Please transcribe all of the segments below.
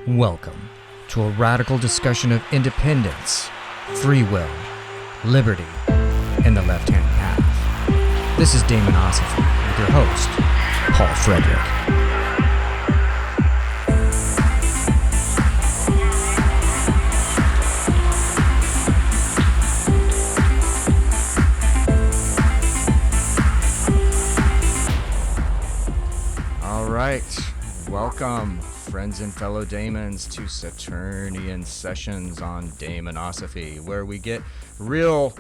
Welcome to a radical discussion of independence, free will, liberty, and the left-hand path. This is Demonosophy with your host, Paul Frederick. All right, welcome, friends and fellow daemons, to Saturnian sessions on Demonosophy, where we get real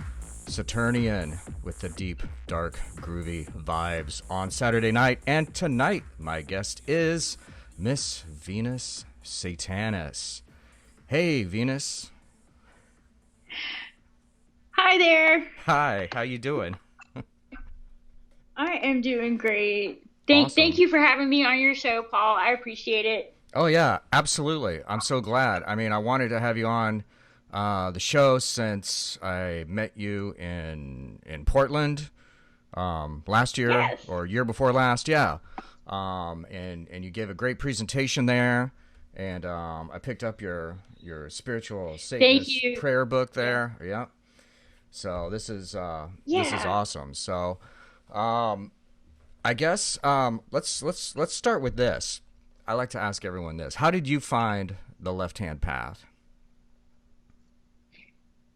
Saturnian with the deep, dark, groovy vibes on Saturday night. And tonight, my guest is Miss Venus Satanas. Hey, Venus. Hi there. Hi, how you doing? I am doing great. Awesome. Thank you for having me on your show, Paul. I appreciate it. Oh, yeah, absolutely. I'm so glad. I mean, I wanted to have you on the show since I met you in Portland last year. Yes. Or year before last, yeah. And you gave a great presentation there, and I picked up your Spiritual Satanist Prayer Book there. Yeah. So this is awesome. So I guess let's start with this. I like to ask everyone this: how did you find the left-hand path?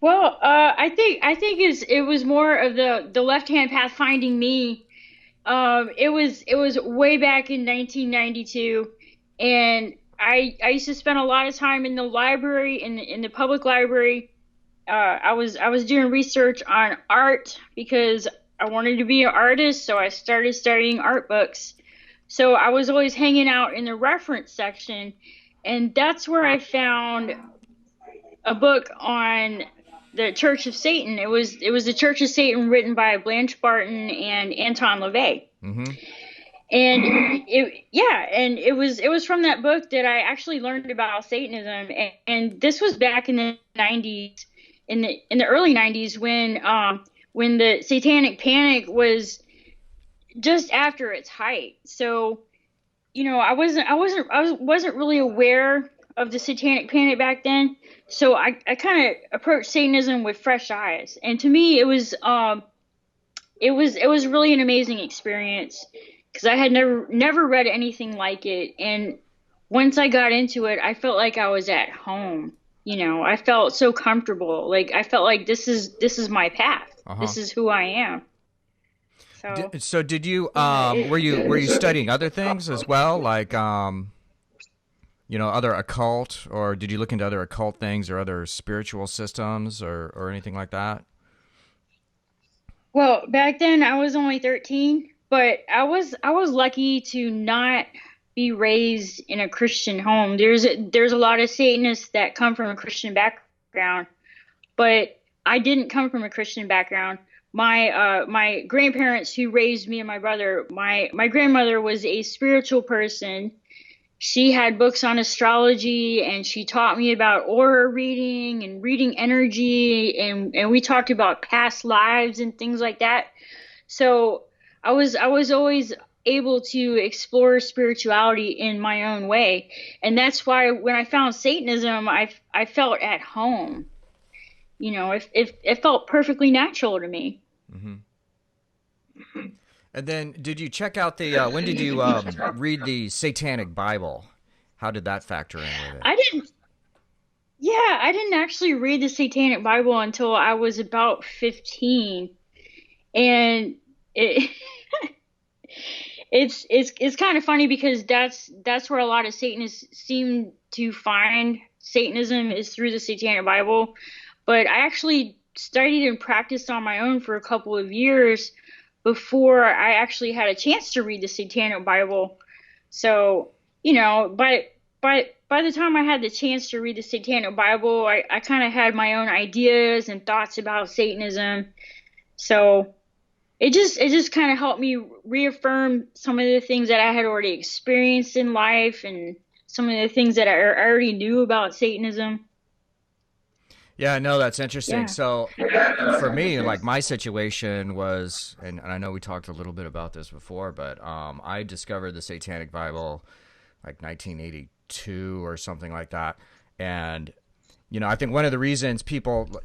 Well, I think it was more of the left-hand path finding me. It was way back in 1992, and I used to spend a lot of time in the library, in the public library. I was doing research on art because I wanted to be an artist, so I started studying art books. So I was always hanging out in the reference section, and that's where I found a book on the Church of Satan. It was the Church of Satan, written by Blanche Barton and Anton LaVey. Mm-hmm. And it was from that book that I actually learned about Satanism, and this was back in the 90s, in the early 90s, when the Satanic Panic was just after its height. So, you know, I wasn't really aware of the Satanic Panic back then. So I kind of approached Satanism with fresh eyes, and to me, it was really an amazing experience because I had never read anything like it. And once I got into it, I felt like I was at home. You know, I felt so comfortable. Like I felt like this is my path. Uh-huh. This is who I am. So did you were you studying other things as well, like other occult, or did you look into other occult things or other spiritual systems or anything like that? Well, back then I was only 13, but I was lucky to not be raised in a Christian home. There's a lot of Satanists that come from a Christian background, but I didn't come from a Christian background. My grandparents who raised me and my brother, my grandmother was a spiritual person. She had books on astrology, and she taught me about aura reading and reading energy, and we talked about past lives and things like that. So I was always able to explore spirituality in my own way, and that's why when I found Satanism, I felt at home. You know, it felt perfectly natural to me. Mm-hmm. And then, did you check out the? When did you read the Satanic Bible? How did that factor in with it? I didn't actually read the Satanic Bible until I was about 15, and it's kind of funny because that's where a lot of Satanists seem to find Satanism, is through the Satanic Bible. But I actually studied and practiced on my own for a couple of years before I actually had a chance to read the Satanic Bible. So, you know, by the time I had the chance to read the Satanic Bible, I kind of had my own ideas and thoughts about Satanism. So it just kind of helped me reaffirm some of the things that I had already experienced in life and some of the things that I already knew about Satanism. Yeah, no, that's interesting. Yeah. So for me, like, my situation was, and I know we talked a little bit about this before, but I discovered the Satanic Bible like 1982 2 or something like that. And you know, I think one of the reasons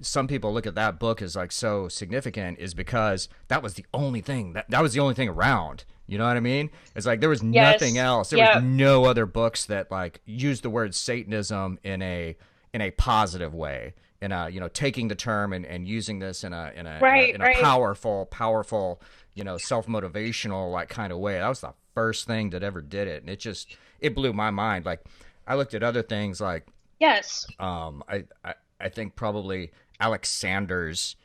some people look at that book as like so significant is because that was the only thing that was the only thing around. You know what I mean? It's like there was nothing else. There was no other books that like used the word Satanism in a positive way, in a, you know, taking the term and using this in a powerful, you know, self-motivational like kind of way. That was the first thing that ever did it, and it blew my mind. Like I looked at other things like I think probably Alexander's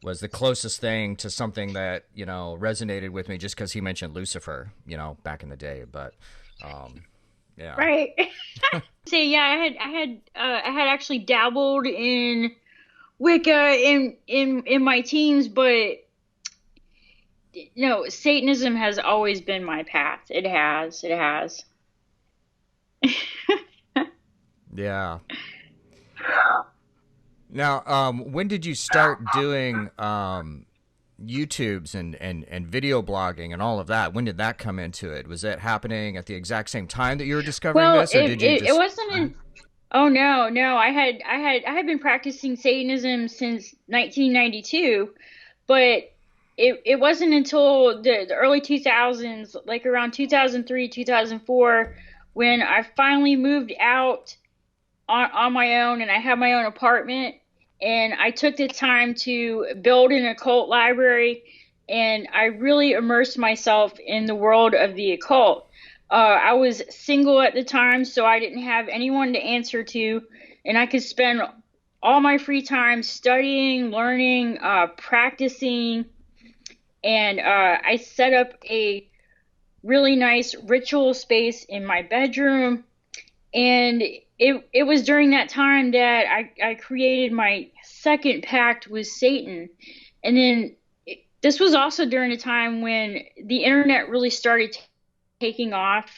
was the closest thing to something that, you know, resonated with me just because he mentioned Lucifer, you know, back in the day. But yeah. Right. So yeah, I had actually dabbled in Wicca in my teens, but no, Satanism has always been my path. It has. Yeah. Now, when did you start doing YouTubes and video blogging and all of that? When did that come into it? Was it happening at the exact same time that you were discovering this, or did you just... It wasn't. Oh no. I had been practicing Satanism since 1992, but it wasn't until the early 2000s, like around 2003, 2004, when I finally moved out on my own, and I had my own apartment, and I took the time to build an occult library, and I really immersed myself in the world of the occult. I was single at the time, so I didn't have anyone to answer to, and I could spend all my free time studying, learning, practicing, and I set up a really nice ritual space in my bedroom, and it was during that time that I created my second pact with Satan. And then this was also during a time when the internet really started taking off,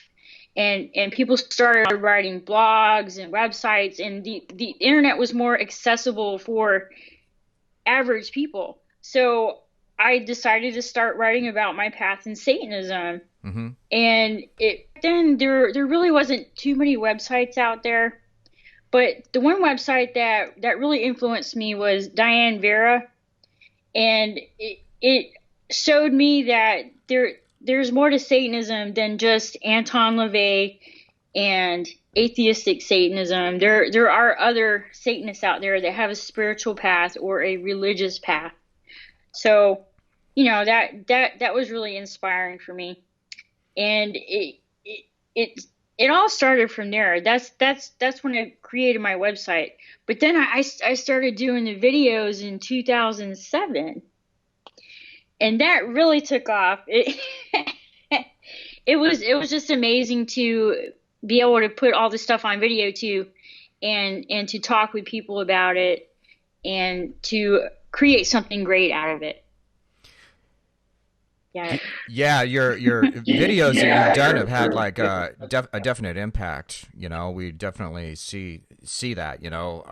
and people started writing blogs and websites, and the internet was more accessible for average people. So I decided to start writing about my path in Satanism. Mm-hmm. And then there really wasn't too many websites out there, but the one website that really influenced me was Diane Vera, and it showed me that there's more to Satanism than just Anton LaVey and atheistic Satanism. There are other Satanists out there that have a spiritual path or a religious path. So, you know, that was really inspiring for me. And it all started from there. That's when I created my website. But then I started doing the videos in 2007, and that really took off. It was just amazing to be able to put all this stuff on video too, and to talk with people about it, and to create something great out of it. Yeah, your videos that you've done have had like a definite impact. You know, we definitely see that. You know,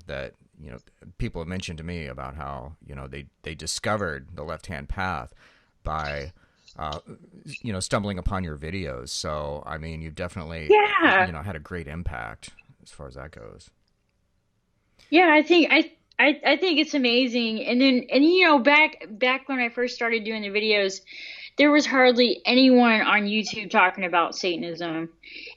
that, you know, people have mentioned to me about how, you know, they discovered the left-hand path by you know, stumbling upon your videos. So I mean, you've definitely you know, had a great impact as far as that goes. Yeah, I think it's amazing. And you know, back when I first started doing the videos, there was hardly anyone on YouTube talking about Satanism.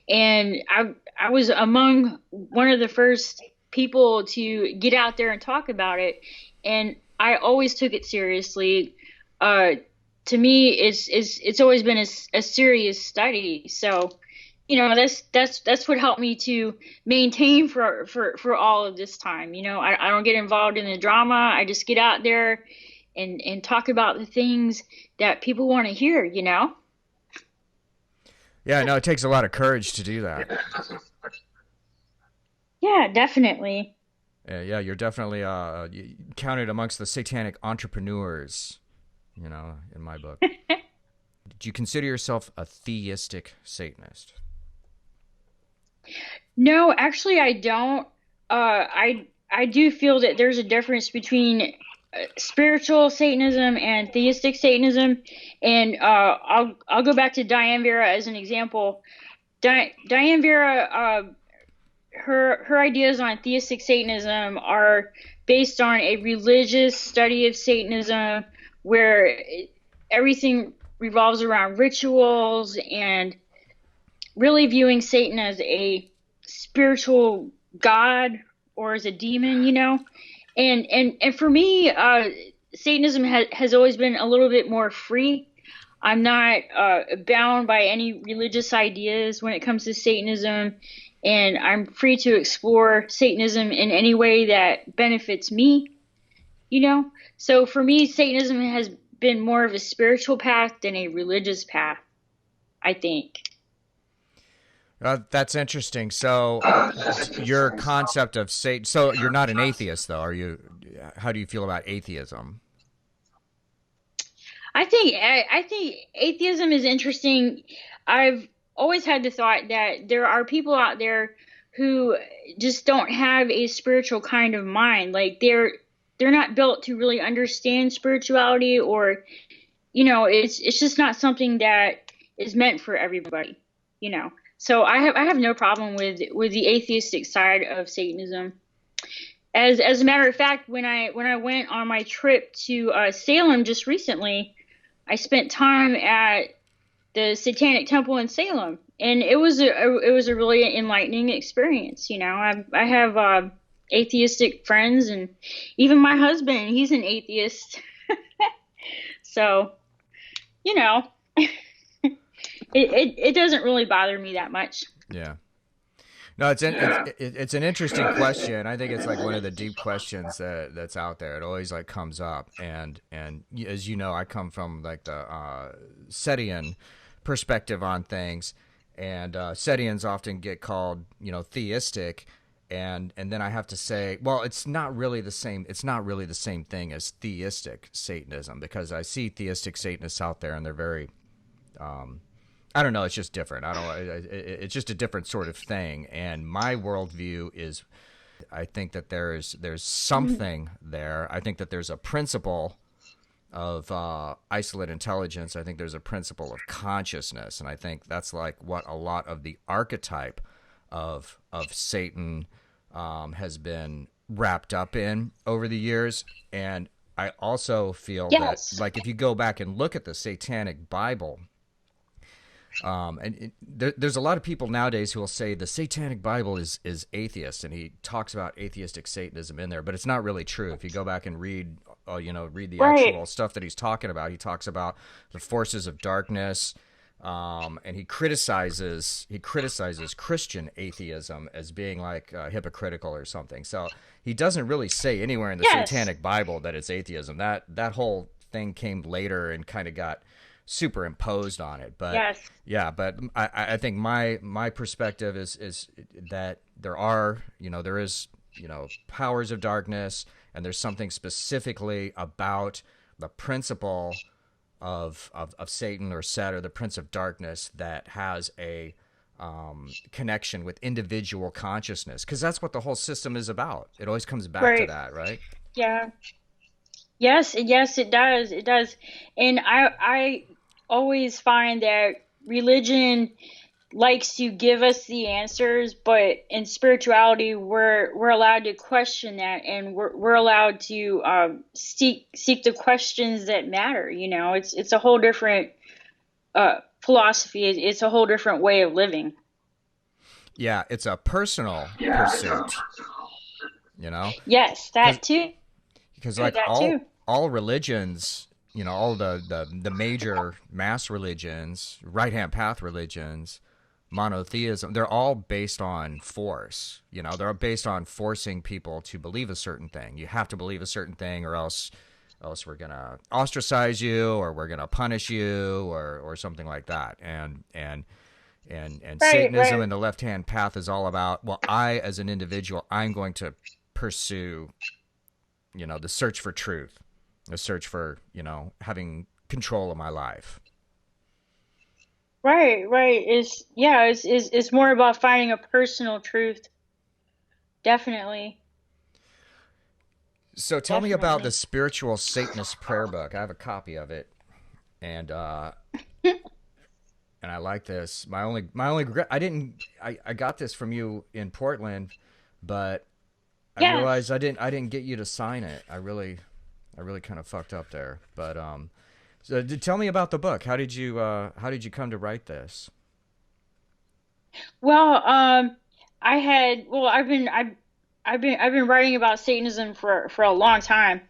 And I was among one of the first people to get out there and talk about it. And I always took it seriously. To me, it's always been a serious study. So, you know, that's what helped me to maintain for all of this time. You know, I don't get involved in the drama. I just get out there and talk about the things that people want to hear, you know? Yeah, no, it takes a lot of courage to do that. Yeah, definitely. Yeah, you're definitely counted amongst the satanic entrepreneurs, you know, in my book. Do you consider yourself a theistic Satanist? No, actually, I don't. I do feel that there's a difference between spiritual Satanism and theistic Satanism, and I'll go back to Diane Vera as an example. Diane Vera her ideas on theistic Satanism are based on a religious study of Satanism where everything revolves around rituals and really viewing Satan as a spiritual god or as a demon, and for me, Satanism has always been a little bit more free. I'm not bound by any religious ideas when it comes to Satanism, and I'm free to explore Satanism in any way that benefits me, So for me, Satanism has been more of a spiritual path than a religious path, I think. That's interesting. So your concept of Satan, so you're not an atheist though, are you? How do you feel about atheism? I think atheism is interesting. I've always had the thought that there are people out there who just don't have a spiritual kind of mind. Like they're not built to really understand spirituality, or it's just not something that is meant for everybody. So I have no problem with the atheistic side of Satanism. As a matter of fact, when I went on my trip to Salem just recently, I spent time at the Satanic Temple in Salem, and it was a really enlightening experience. I have atheistic friends, and even my husband, he's an atheist. So, it doesn't really bother me that much. Yeah. No, it's an interesting question. I think it's like one of the deep questions that's out there. It always like comes up, and as you know, I come from like the Setian perspective on things, and Setians often get called theistic, and then I have to say, well, it's not really the same. It's not really the same thing as theistic Satanism, because I see theistic Satanists out there, and they're very I don't know. It's just different. It's just a different sort of thing. And my worldview is, I think that there's something there. I think that there's a principle of isolate intelligence. I think there's a principle of consciousness, and I think that's like what a lot of the archetype of Satan has been wrapped up in over the years. And I also feel that, like, if you go back and look at the Satanic Bible. There's a lot of people nowadays who will say the Satanic Bible is atheist, and he talks about atheistic Satanism in there, but it's not really true. If you go back and read the actual stuff that he's talking about, he talks about the forces of darkness, and he criticizes Christian atheism as being like hypocritical or something. So he doesn't really say anywhere in the Satanic Bible that it's atheism. That whole thing came later and kind of got superimposed on it. But but I think my perspective is that there is powers of darkness, and there's something specifically about the principle of Satan or Set, or the Prince of Darkness, that has a connection with individual consciousness, because that's what the whole system is about. It always comes back to that, right? Yeah. Yes, it does. It does. And I always find that religion likes to give us the answers, but in spirituality, we're allowed to question that, and we're allowed to seek the questions that matter. It's a whole different philosophy. It's a whole different way of living. Yeah, it's a personal pursuit. Yes, that too. Because like all religions, all the major mass religions, right-hand path religions, monotheism, they're all based on force. They're based on forcing people to believe a certain thing. You have to believe a certain thing, or else we're gonna ostracize you, or we're gonna punish you, or something like that. And Satanism and the left-hand path is all about, well, I as an individual, I'm going to pursue the search for truth, the search for, having control of my life. Right. It's more about finding a personal truth. Definitely. So tell me about the Spiritual Satanist Prayer Book. I have a copy of it, and and I like this. My only regret, I got this from you in Portland, but I Yes. realized I didn't get you to sign it. I really kind of fucked up there. But so tell me about the book. How did you come to write this? Well, I've been writing about Satanism for a long time,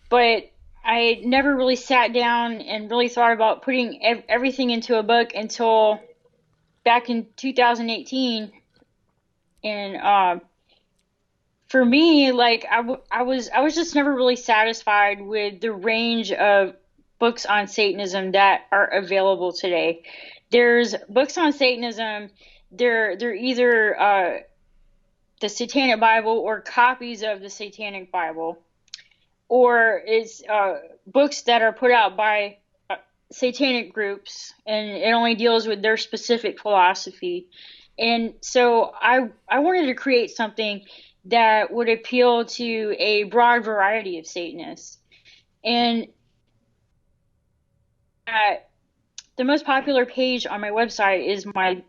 but I never really sat down and really thought about putting everything into a book until back in 2018. And for me, like I was just never really satisfied with the range of books on Satanism that are available today. There's books on Satanism. They're either the Satanic Bible or copies of the Satanic Bible, or it's books that are put out by satanic groups, and it only deals with their specific philosophy. And so I wanted to create something that would appeal to a broad variety of Satanists. And uh, the most popular page on my website is my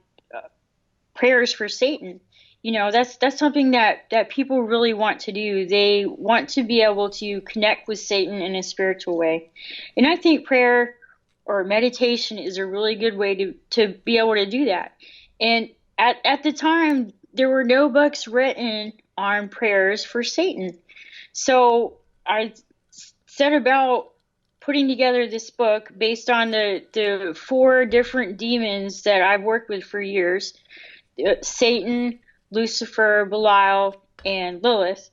prayers for Satan. That's something that people really want to do. They want to be able to connect with Satan in a spiritual way. And I think prayer or meditation is a really good way to be able to do that. And at the time, there were no books written on prayers for Satan. So I set about putting together this book based on the four different demons that I've worked with for years: Satan, Lucifer, Belial, and Lilith.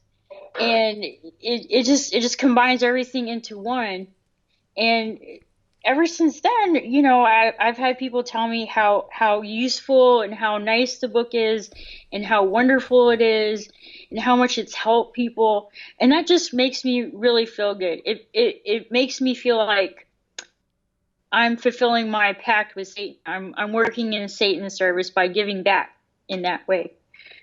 And it just combines everything into one. And ever since then, I've had people tell me how useful and how nice the book is, and how wonderful it is, and how much it's helped people. And that just makes me really feel good. It makes me feel like I'm fulfilling my pact with Satan. I'm working in Satan's service by giving back in that way.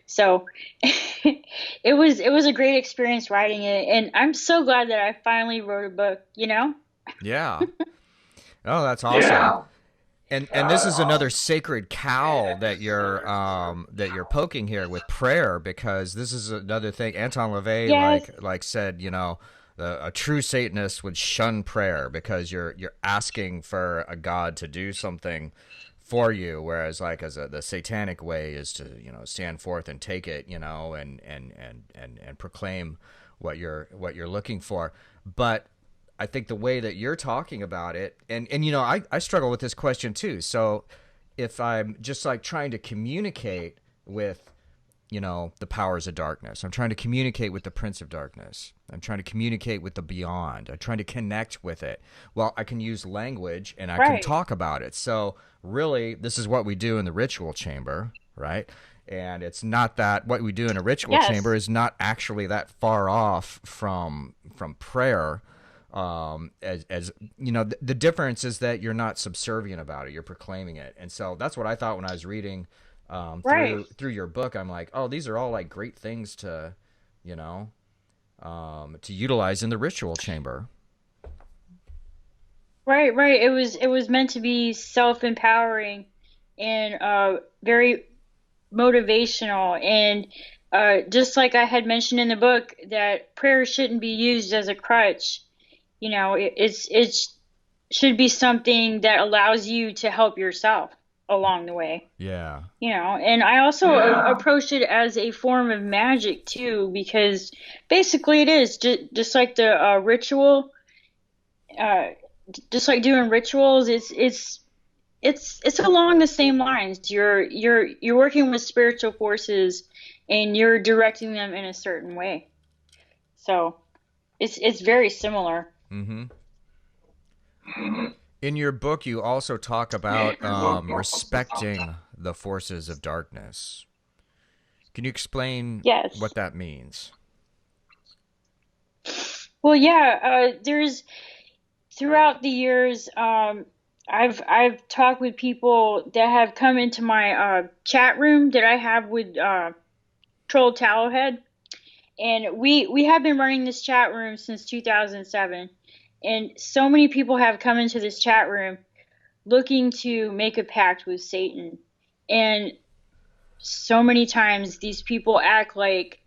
So it was a great experience writing it, and I'm so glad that I finally wrote a book. Yeah. Oh, that's awesome. Yeah. And this is another sacred cow that you're poking here with prayer, because this is another thing Anton LaVey Yes. like said, a true Satanist would shun prayer because you're asking for a god to do something for you, whereas like the satanic way is to stand forth and take it, and proclaim what you're looking for. But I think the way that you're talking about it, and I struggle with this question too. So if I'm just like trying to communicate with the powers of darkness, I'm trying to communicate with the Prince of Darkness, I'm trying to communicate with the beyond, I'm trying to connect with it, well, I can use language and I can Right. talk about it. So really, this is what we do in the ritual chamber, right? And it's not that what we do in a ritual chamber Yes. is not actually that far off from prayer. As the difference is that you're not subservient about it, you're proclaiming it. And so that's what I thought when I was reading Right. through your book. I'm like, oh, these are all like great things to you know to utilize in the ritual chamber. Right. Right. It was meant to be self-empowering and very motivational. And just like I had mentioned in the book, that prayer shouldn't be used as a crutch. It should be something that allows you to help yourself along the way. Yeah. And I also approached it as a form of magic too, because basically it is just like the ritual, uh, just like doing rituals. It's along the same lines. You're working with spiritual forces, and you're directing them in a certain way. So it's very similar. Mm-hmm. In your book, you also talk about respecting the forces of darkness. Can you explain Yes. what that means? Well, yeah. There's throughout the years, I've talked with people that have come into my chat room that I have with Troll Tallowhead, and we have been running this chat room since 2007, and so many people have come into this chat room looking to make a pact with Satan. And so many times these people act like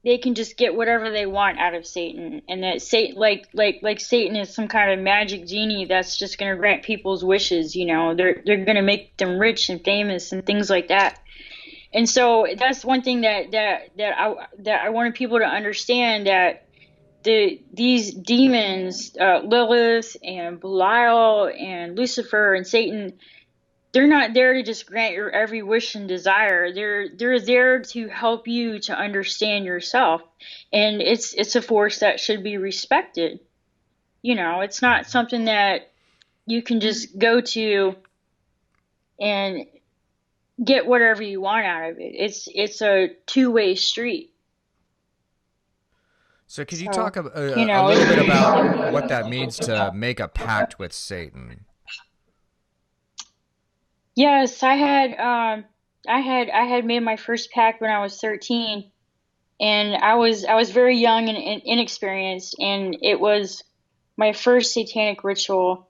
they can just get whatever they want out of Satan, and that Satan, like Satan is some kind of magic genie that's just going to grant people's wishes. You know, they're going to make them rich and famous and things like that. And so that's one thing that I wanted people to understand, that these demons, Lilith and Belial and Lucifer and Satan, they're not there to just grant your every wish and desire. They're there to help you to understand yourself, and it's a force that should be respected. You know, it's not something that you can just go to and get whatever you want out of it. It's a two-way street. So could you talk a little bit about what that means to make a pact with Satan? Yes, I had made my first pact when I was 13, and I was very young and inexperienced, and it was my first satanic ritual,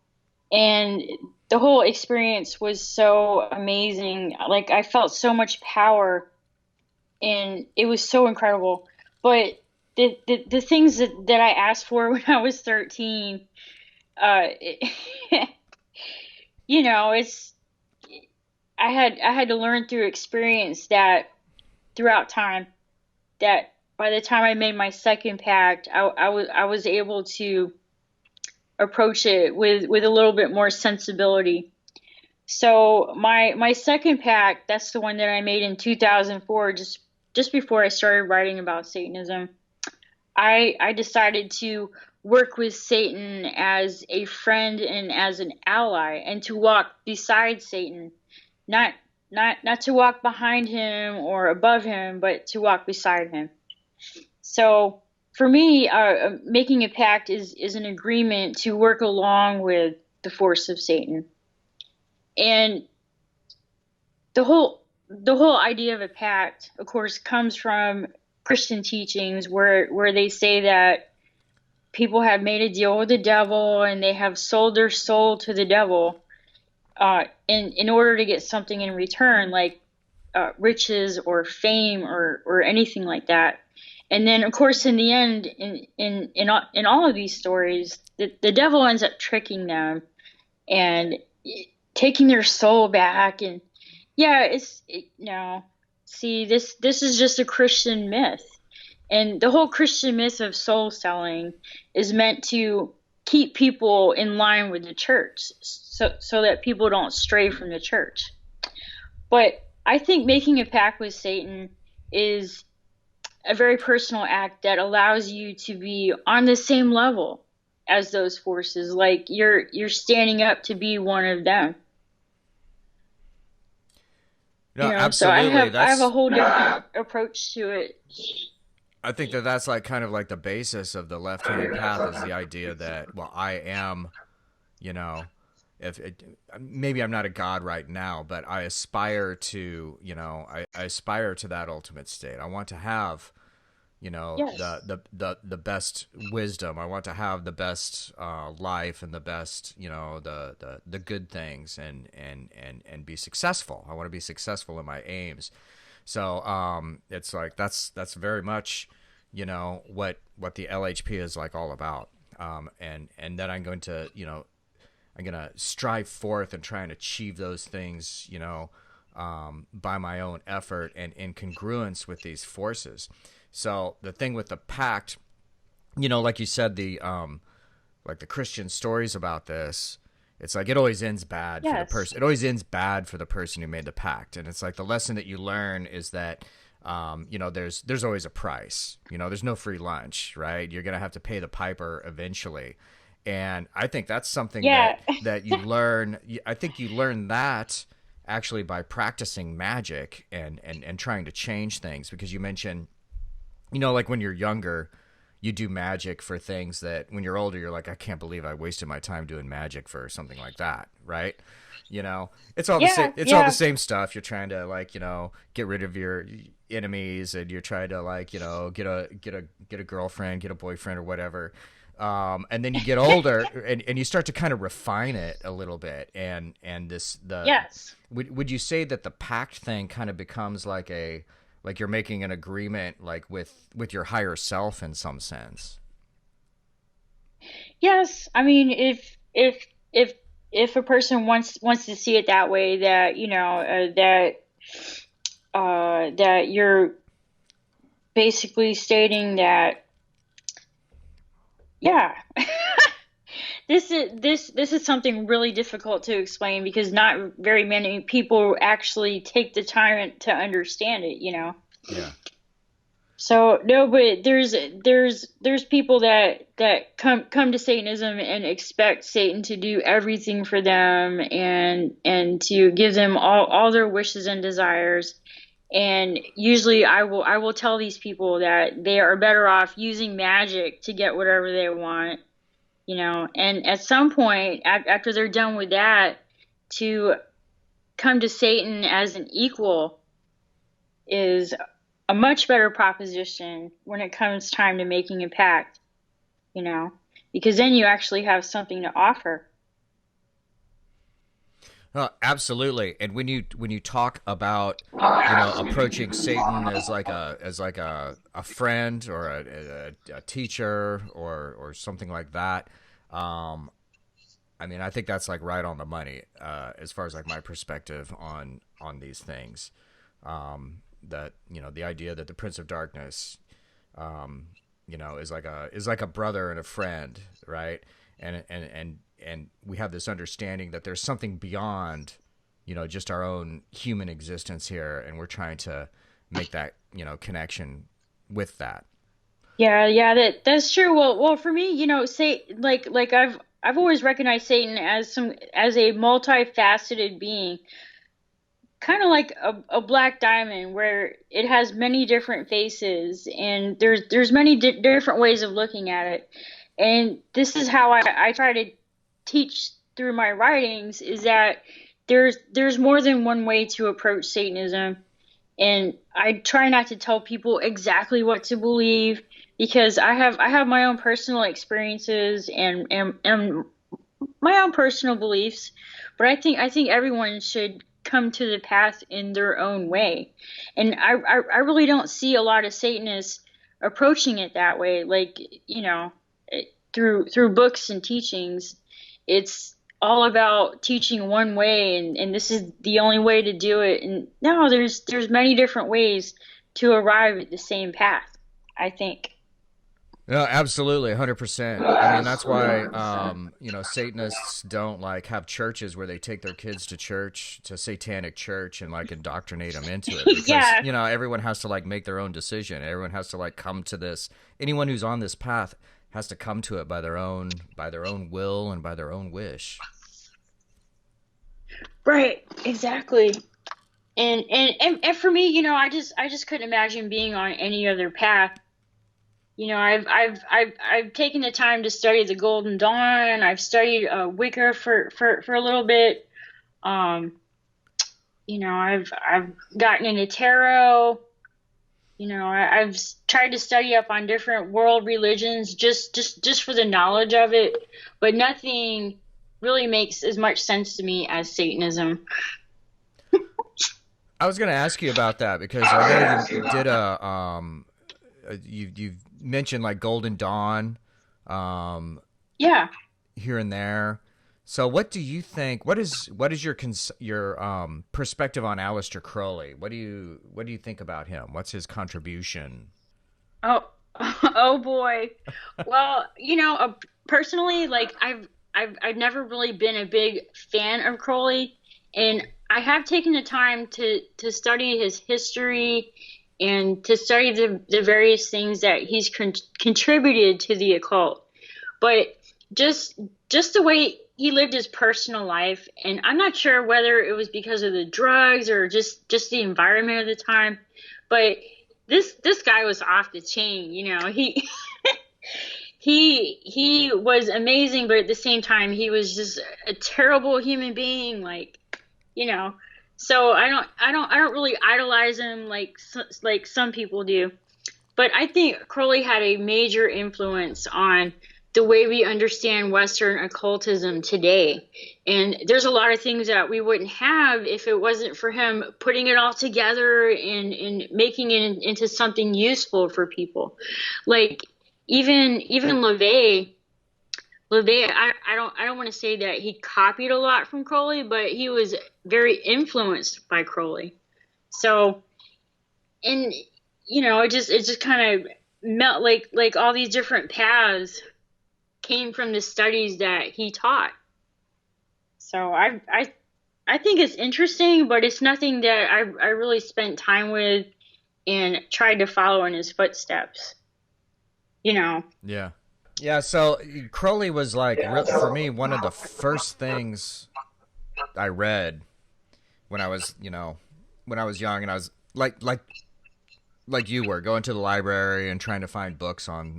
and the whole experience was so amazing. Like, I felt so much power, and it was so incredible. But the things that I asked for when I was 13, you know, I had to learn through experience that throughout time, that by the time I made my second pact, I was able to approach it with a little bit more sensibility. So my second pact, that's the one that I made in 2004, just before I started writing about Satanism. I decided to work with Satan as a friend and as an ally, and to walk beside Satan. Not to walk behind him or above him, but to walk beside him. So for me, making a pact is an agreement to work along with the force of Satan. And the whole idea of a pact, of course, comes from Christian teachings where they say that people have made a deal with the devil and they have sold their soul to the devil, in order to get something in return, like riches or fame or anything like that. And then, of course, in the end, in all of these stories, the devil ends up tricking them and taking their soul back. And yeah, no. See, this is just a Christian myth, and the whole Christian myth of soul selling is meant to keep people in line with the church, so that people don't stray from the church. But I think making a pact with Satan is a very personal act that allows you to be on the same level as those forces, like you're standing up to be one of them. No, absolutely. So I have a whole different approach to it. I think that's like kind of like the basis of the left-hand path, is the idea that, well, I am, you know, maybe I'm not a god right now, but I aspire to, you know, I aspire to that ultimate state. I want to have, you know, yes, the best wisdom. I want to have the best life and the best, you know, the good things, and be successful. I want to be successful in my aims. So it's like that's very much, you know, what the LHP is like all about. And then I'm going to, you know, I'm going to strive forth and try and achieve those things, you know, by my own effort and in congruence with these forces. So the thing with the pact, you know, like you said, like the Christian stories about this, it's like it always ends bad for the person. It always ends bad for the person who made the pact. And it's like the lesson that you learn is that, you know, there's always a price. You know, there's no free lunch, right? You're going to have to pay the piper eventually. And I think that's something that you learn. I think you learn that actually by practicing magic and trying to change things, because you mentioned, you know, like when you're younger, you do magic for things that when you're older, you're like, I can't believe I wasted my time doing magic for something like that, right? You know, it's all the same. It's all the same stuff. You're trying to, like, you know, get rid of your enemies, and you're trying to, like, you know, get a girlfriend, get a boyfriend, or whatever. And then you get older and you start to kind of refine it a little bit. And Yes. Would you say that the pact thing kind of becomes like you're making an agreement like with your higher self in some sense? Yes. I mean, if a person wants to see it that way, that that you're basically stating that, yeah. This is something really difficult to explain because not very many people actually take the time to understand it, Yeah. So no, but there's people that come to Satanism and expect Satan to do everything for them and to give them all their wishes and desires. And usually I will tell these people that they are better off using magic to get whatever they want. And at some point after they're done with that, to come to Satan as an equal is a much better proposition when it comes time to making a pact, because then you actually have something to offer. Absolutely. And when you talk about approaching Satan as like a friend or a teacher or something like that, I mean, I think that's like right on the money as far as like my perspective on these things. That the idea that the Prince of Darkness, is like a brother and a friend, right? And we have this understanding that there's something beyond, just our own human existence here, and we're trying to make that, connection with that. Yeah, that's true. Well, for me, say like I've always recognized Satan as a multifaceted being, kind of like a black diamond where it has many different faces, and there's many different ways of looking at it. And this is how I try to teach through my writings, is that there's more than one way to approach Satanism. And I try not to tell people exactly what to believe, because I have my own personal experiences and my own personal beliefs. But I think everyone should come to the path in their own way. And I really don't see a lot of Satanists approaching it that way, like, through books and teachings. It's all about teaching one way, and this is the only way to do it. And no, there's many different ways to arrive at the same path, I think. No, absolutely, 100%. I mean, that's why Satanists don't like have churches where they take their kids to church, to satanic church, and like indoctrinate them into it. Because Yeah. Everyone has to like make their own decision. Everyone has to like come to this. Anyone who's on this path has to come to it by their own will and by their own wish. Right, exactly. And for me, I just couldn't imagine being on any other path. I've taken the time to study the Golden Dawn. I've studied Wicca for a little bit. I've gotten into tarot. I've tried to study up on different world religions just for the knowledge of it, but nothing really makes as much sense to me as Satanism. I was going to ask you about that because I know you did you've mentioned like Golden Dawn, Yeah. here and there. So what do you think? What is your perspective on Aleister Crowley? What do you think about him? What's his contribution? Oh, oh boy. Well, personally, like I've never really been a big fan of Crowley, and I have taken the time to study his history and to study the various things that he's contributed to the occult. But just the way he lived his personal life, and I'm not sure whether it was because of the drugs or just the environment of the time, but this guy was off the chain. He was amazing, but at the same time he was just a terrible human being, so I don't really idolize him like some people do. But I think Crowley had a major influence on the way we understand Western occultism today. And there's a lot of things that we wouldn't have if it wasn't for him putting it all together and making it into something useful for people. Like even LaVey, I don't want to say that he copied a lot from Crowley, but he was very influenced by Crowley. So, and it just kind of melt like all these different paths came from the studies that he taught. So I think it's interesting, but it's nothing that I really spent time with and tried to follow in his footsteps. Yeah, so Crowley was like, for me, one of the first things I read when I was young, and I was like you were, going to the library and trying to find books on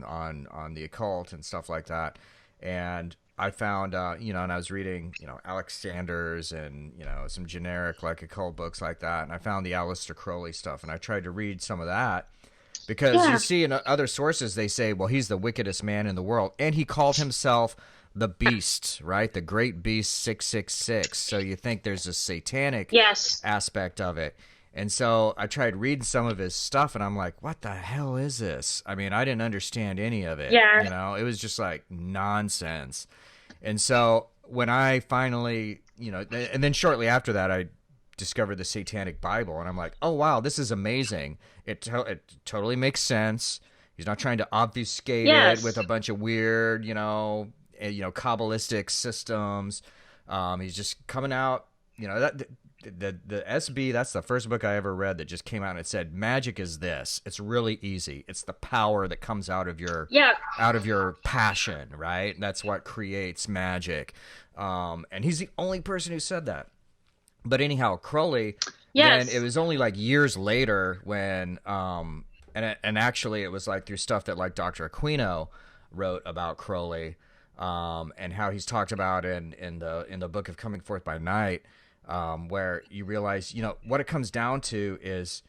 the occult and stuff like that. And I found, and I was reading, Alexander's and, some generic like occult books like that. And I found the Aleister Crowley stuff, and I tried to read some of that. Because you see in other sources, they say, well, he's the wickedest man in the world. And he called himself the Beast, right? The Great Beast 666. So you think there's a satanic aspect of it. And so I tried reading some of his stuff, and I'm like, what the hell is this? I mean, I didn't understand any of it. Yeah. It was just like nonsense. And so when I finally, and then shortly after that, I discovered the Satanic Bible, and I'm like, oh wow, this is amazing. It totally makes sense. He's not trying to obfuscate it with a bunch of weird, Kabbalistic systems. He's just coming out, that the SB, that's the first book I ever read that just came out and it said, magic is this. It's really easy. It's the power that comes out of your passion, right? That's what creates magic. And he's the only person who said that. But anyhow, Crowley, then it was only like years later when, and actually it was like through stuff that like Dr. Aquino wrote about Crowley, and how he's talked about in the book of Coming Forth by Night, where you realize, what it comes down to is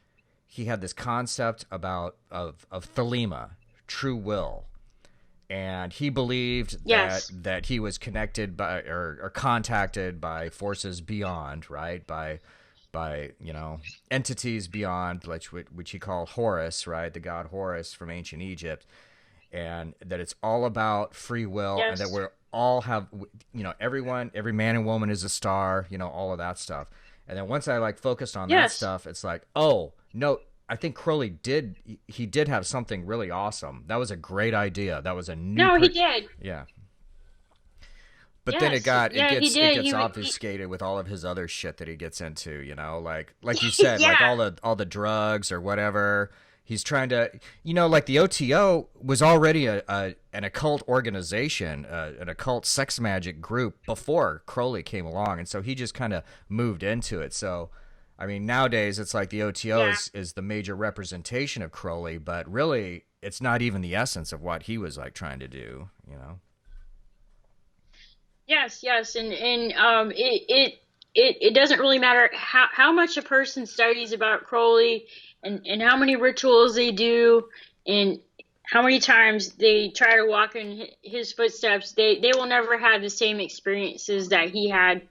he had this concept of thelema, true will. And he believed that he was connected by or contacted by forces beyond, right? By entities beyond, which he called Horus, right? The god Horus from ancient Egypt, and that it's all about free will, and that we're all have, every man and woman is a star, all of that stuff. And then once I focused on that stuff, it's like, oh no. I think Crowley did have something really awesome. That was a great idea. That was a new... he did. Yeah. But then it gets obfuscated with all of his other shit that he gets into, like you said, like all the drugs or whatever. He's trying to, like the OTO was already an occult organization, an occult sex magic group before Crowley came along, and so he just kind of moved into it. So I mean, nowadays it's like the OTO is the major representation of Crowley, but really it's not even the essence of what he was trying to do, Yes, and it doesn't really matter how much a person studies about Crowley and how many rituals they do and how many times they try to walk in his footsteps. They will never have the same experiences that he had,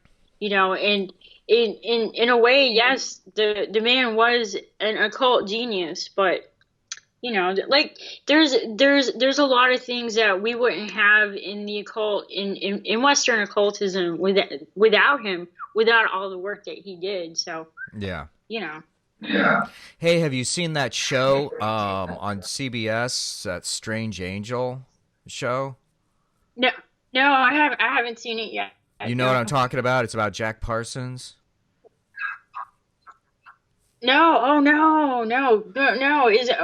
and in a way, yes, the man was an occult genius, but there's a lot of things that we wouldn't have in the occult in Western occultism without him, without all the work that he did. So yeah. Hey, have you seen that show on CBS, that Strange Angel show? No, I haven't seen it yet. You know what I'm talking about? It's about Jack Parsons. No. Is it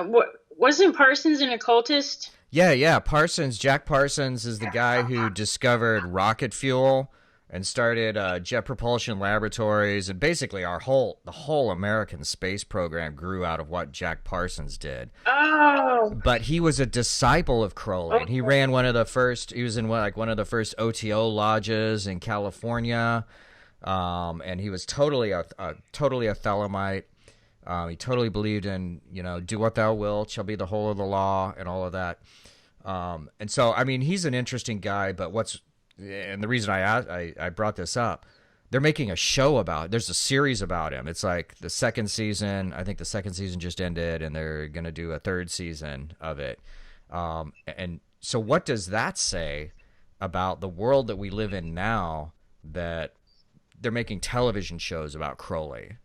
wasn't Parsons an occultist? Yeah. Jack Parsons is the guy who discovered rocket fuel and started Jet Propulsion Laboratories, and basically the whole American space program grew out of what Jack Parsons did. Oh. But he was a disciple of Crowley, and he ran one of the first. He was in one of the first OTO lodges in California, and he was totally a Thelemite. He totally believed in do what thou wilt shall be the whole of the law and all of that. And so, I mean, he's an interesting guy, but and the reason I brought this up, they're making a show there's a series about him. It's like the second season. I think the second season just ended, and they're going to do a third season of it. And so what does that say about the world that we live in now, that they're making television shows about Crowley?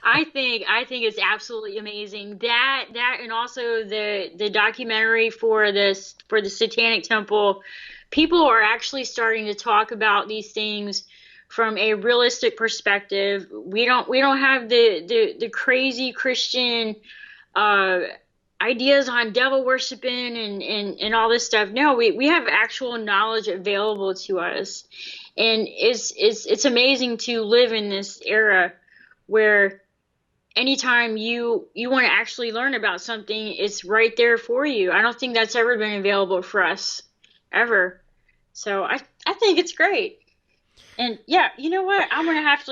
I think it's absolutely amazing, that and also the documentary for the Satanic Temple. People are actually starting to talk about these things from a realistic perspective. We don't have the crazy Christian ideas on devil worshiping and all this stuff. No, we have actual knowledge available to us, and it's amazing to live in this era where anytime you want to actually learn about something, it's right there for you. I don't think that's ever been available for us, ever. So I think it's great. And yeah, you know what? I'm gonna have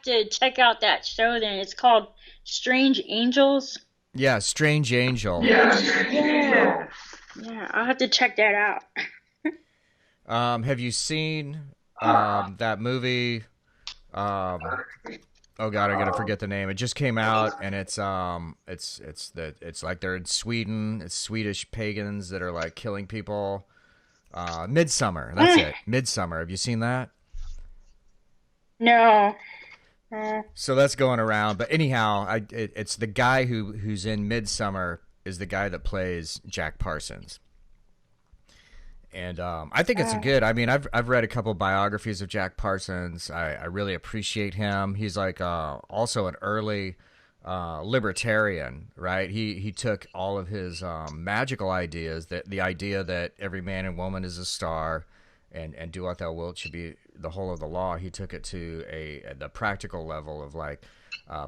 to check out that show then. It's called Strange Angels. Yeah, Strange Angel. Yeah. I'll have to check that out. Have you seen that movie? Oh God, I gotta forget the name. It just came out, and it's like they're in Sweden. It's Swedish pagans that are like killing people. Midsummer. That's it. Midsummer. Have you seen that? No. So that's going around. But anyhow, it's the guy who's in Midsummer is the guy that plays Jack Parsons. And I think it's good. I mean, I've read a couple biographies of Jack Parsons. I really appreciate him. He's like also an early libertarian, right? He took all of his magical ideas, that the idea that every man and woman is a star, and do what thou wilt should be the whole of the law. He took it to the practical level of like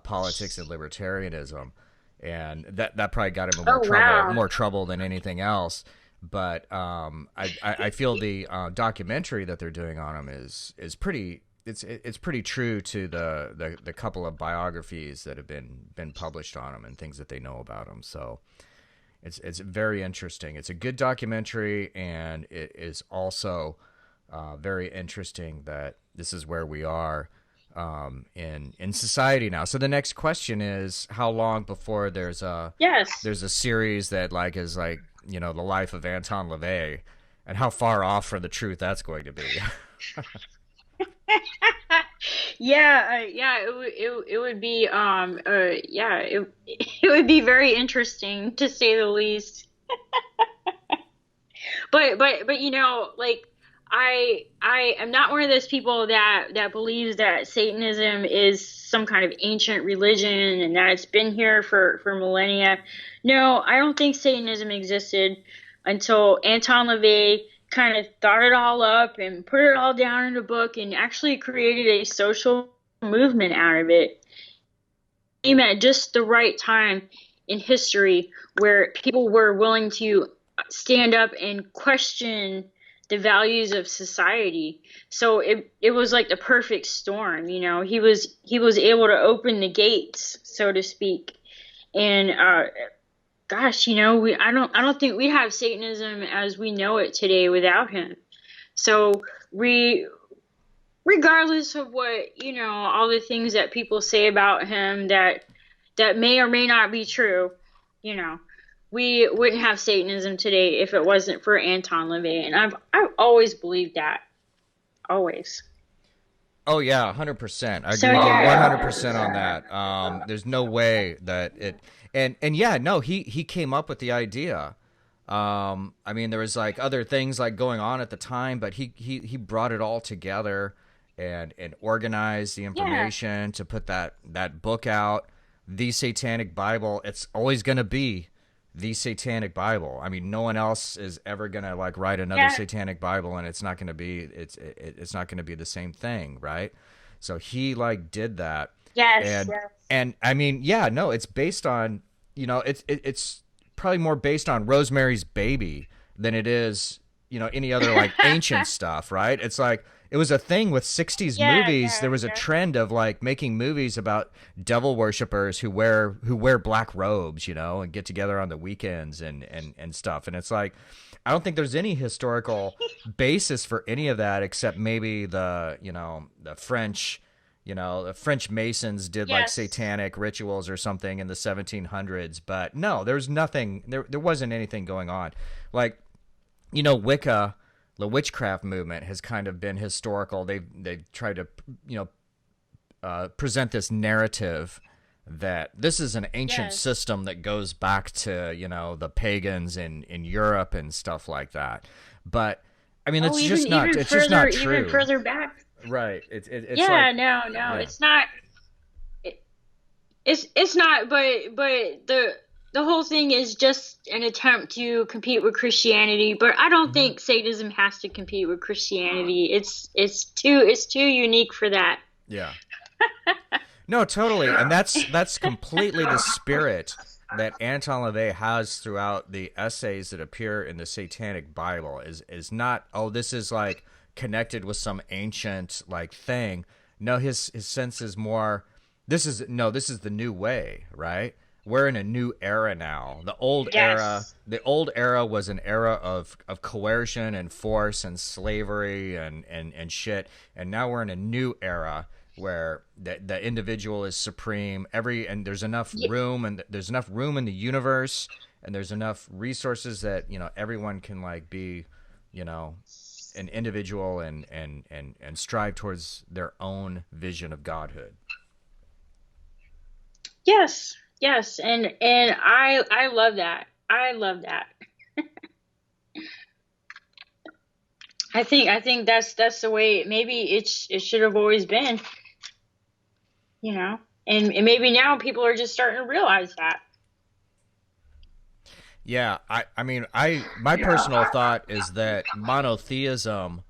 politics and libertarianism, and that probably got him in more trouble than anything else. But I feel the documentary that they're doing on him is pretty. It's pretty true to the couple of biographies that have been published on him and things that they know about him. So it's very interesting. It's a good documentary, and it is also very interesting that this is where we are in society now. So the next question is, how long before there's a series that like is like, you know, the life of Anton LaVey, and how far off from the truth that's going to be? It would be it would be very interesting, to say the least. but you know, like I am not one of those people that believes that Satanism is some kind of ancient religion and that it's been here for millennia. No, I don't think Satanism existed until Anton LaVey kind of thought it all up and put it all down in a book and actually created a social movement out of it. He came at just the right time in history where people were willing to stand up and question the values of society. So it was like the perfect storm, you know. He was able to open the gates, so to speak. And gosh, you know, I don't think we'd have Satanism as we know it today without him. So regardless of what, you know, all the things that people say about him that may or may not be true, you know, we wouldn't have Satanism today if it wasn't for Anton LaVey. And I've always believed that. Always. Oh yeah, 100%. I agree 100% on that. There's no way that it. And yeah, no, he came up with the idea. I mean, there was like other things like going on at the time, but he brought it all together and organized the information to put that book out, The Satanic Bible. It's always going to be The Satanic Bible. I mean, no one else is ever going to like write another Satanic Bible, and it's not going to be it's not going to be the same thing, right? So he like did that. Yes. And I mean, yeah, no, it's based on, you know, it's probably more based on Rosemary's Baby than it is, you know, any other like ancient stuff, right? It's like it was a thing with 60s movies. There was a trend of like making movies about devil worshippers who wear black robes, you know, and get together on the weekends and stuff. And it's like, I don't think there's any historical basis for any of that except maybe the French, the French Masons did like satanic rituals or something in the 1700s. But no, there's nothing, there wasn't anything going on. Like, Wicca, the witchcraft movement has kind of been historical. They've tried to, present this narrative that this is an ancient system that goes back to, the pagans in Europe and stuff like that. But I mean, it's just not true. Even further back. Right. It's it's not. It's not. But the whole thing is just an attempt to compete with Christianity. But I don't think Satanism has to compete with Christianity. It's too unique for that. Yeah. No, totally. And that's completely the spirit that Anton LaVey has throughout the essays that appear in the Satanic Bible is not, this is like connected with some ancient like thing. No, his sense is more, this is the new way, right? We're in a new era now. The old era was an era of coercion and force and slavery and shit. And now we're in a new era where the individual is supreme. And there's enough room, and there's enough room in the universe, and there's enough resources that everyone can like be, an individual and strive towards their own vision of godhood. Yes, and I love that. I love that. I think that's the way maybe it should have always been. And maybe now people are just starting to realize that. Yeah, my personal thought is that monotheism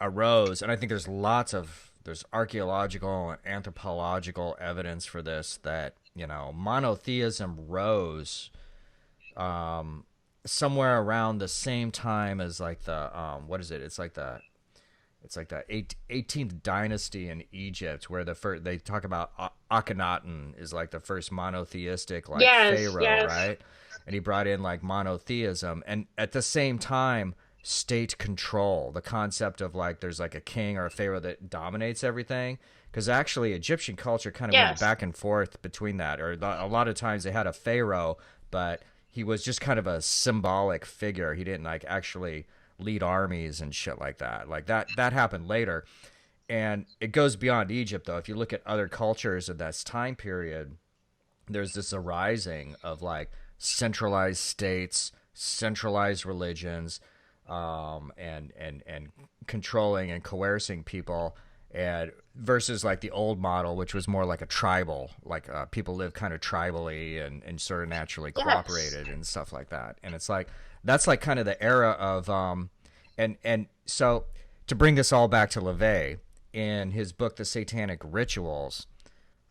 arose, and I think there's archaeological and anthropological evidence for this, that monotheism rose somewhere around the same time as like the it's like the 18th dynasty in Egypt, where they talk about Akhenaten is like the first monotheistic pharaoh, right? And he brought in like monotheism, and at the same time, state control, the concept of like there's like a king or a pharaoh that dominates everything. Because actually, Egyptian culture kind of went back and forth between that, or a lot of times they had a pharaoh, but he was just kind of a symbolic figure. He didn't like actually lead armies and shit like that. Like that happened later. And it goes beyond Egypt, though. If you look at other cultures of this time period, there's this arising of like centralized states, centralized religions, and controlling and coercing people, and versus like the old model, which was more like a tribal, like people live kind of tribally and sort of naturally cooperated and stuff like that. And it's like that's like kind of the era of and so to bring this all back to LaVey, in his book The Satanic Rituals,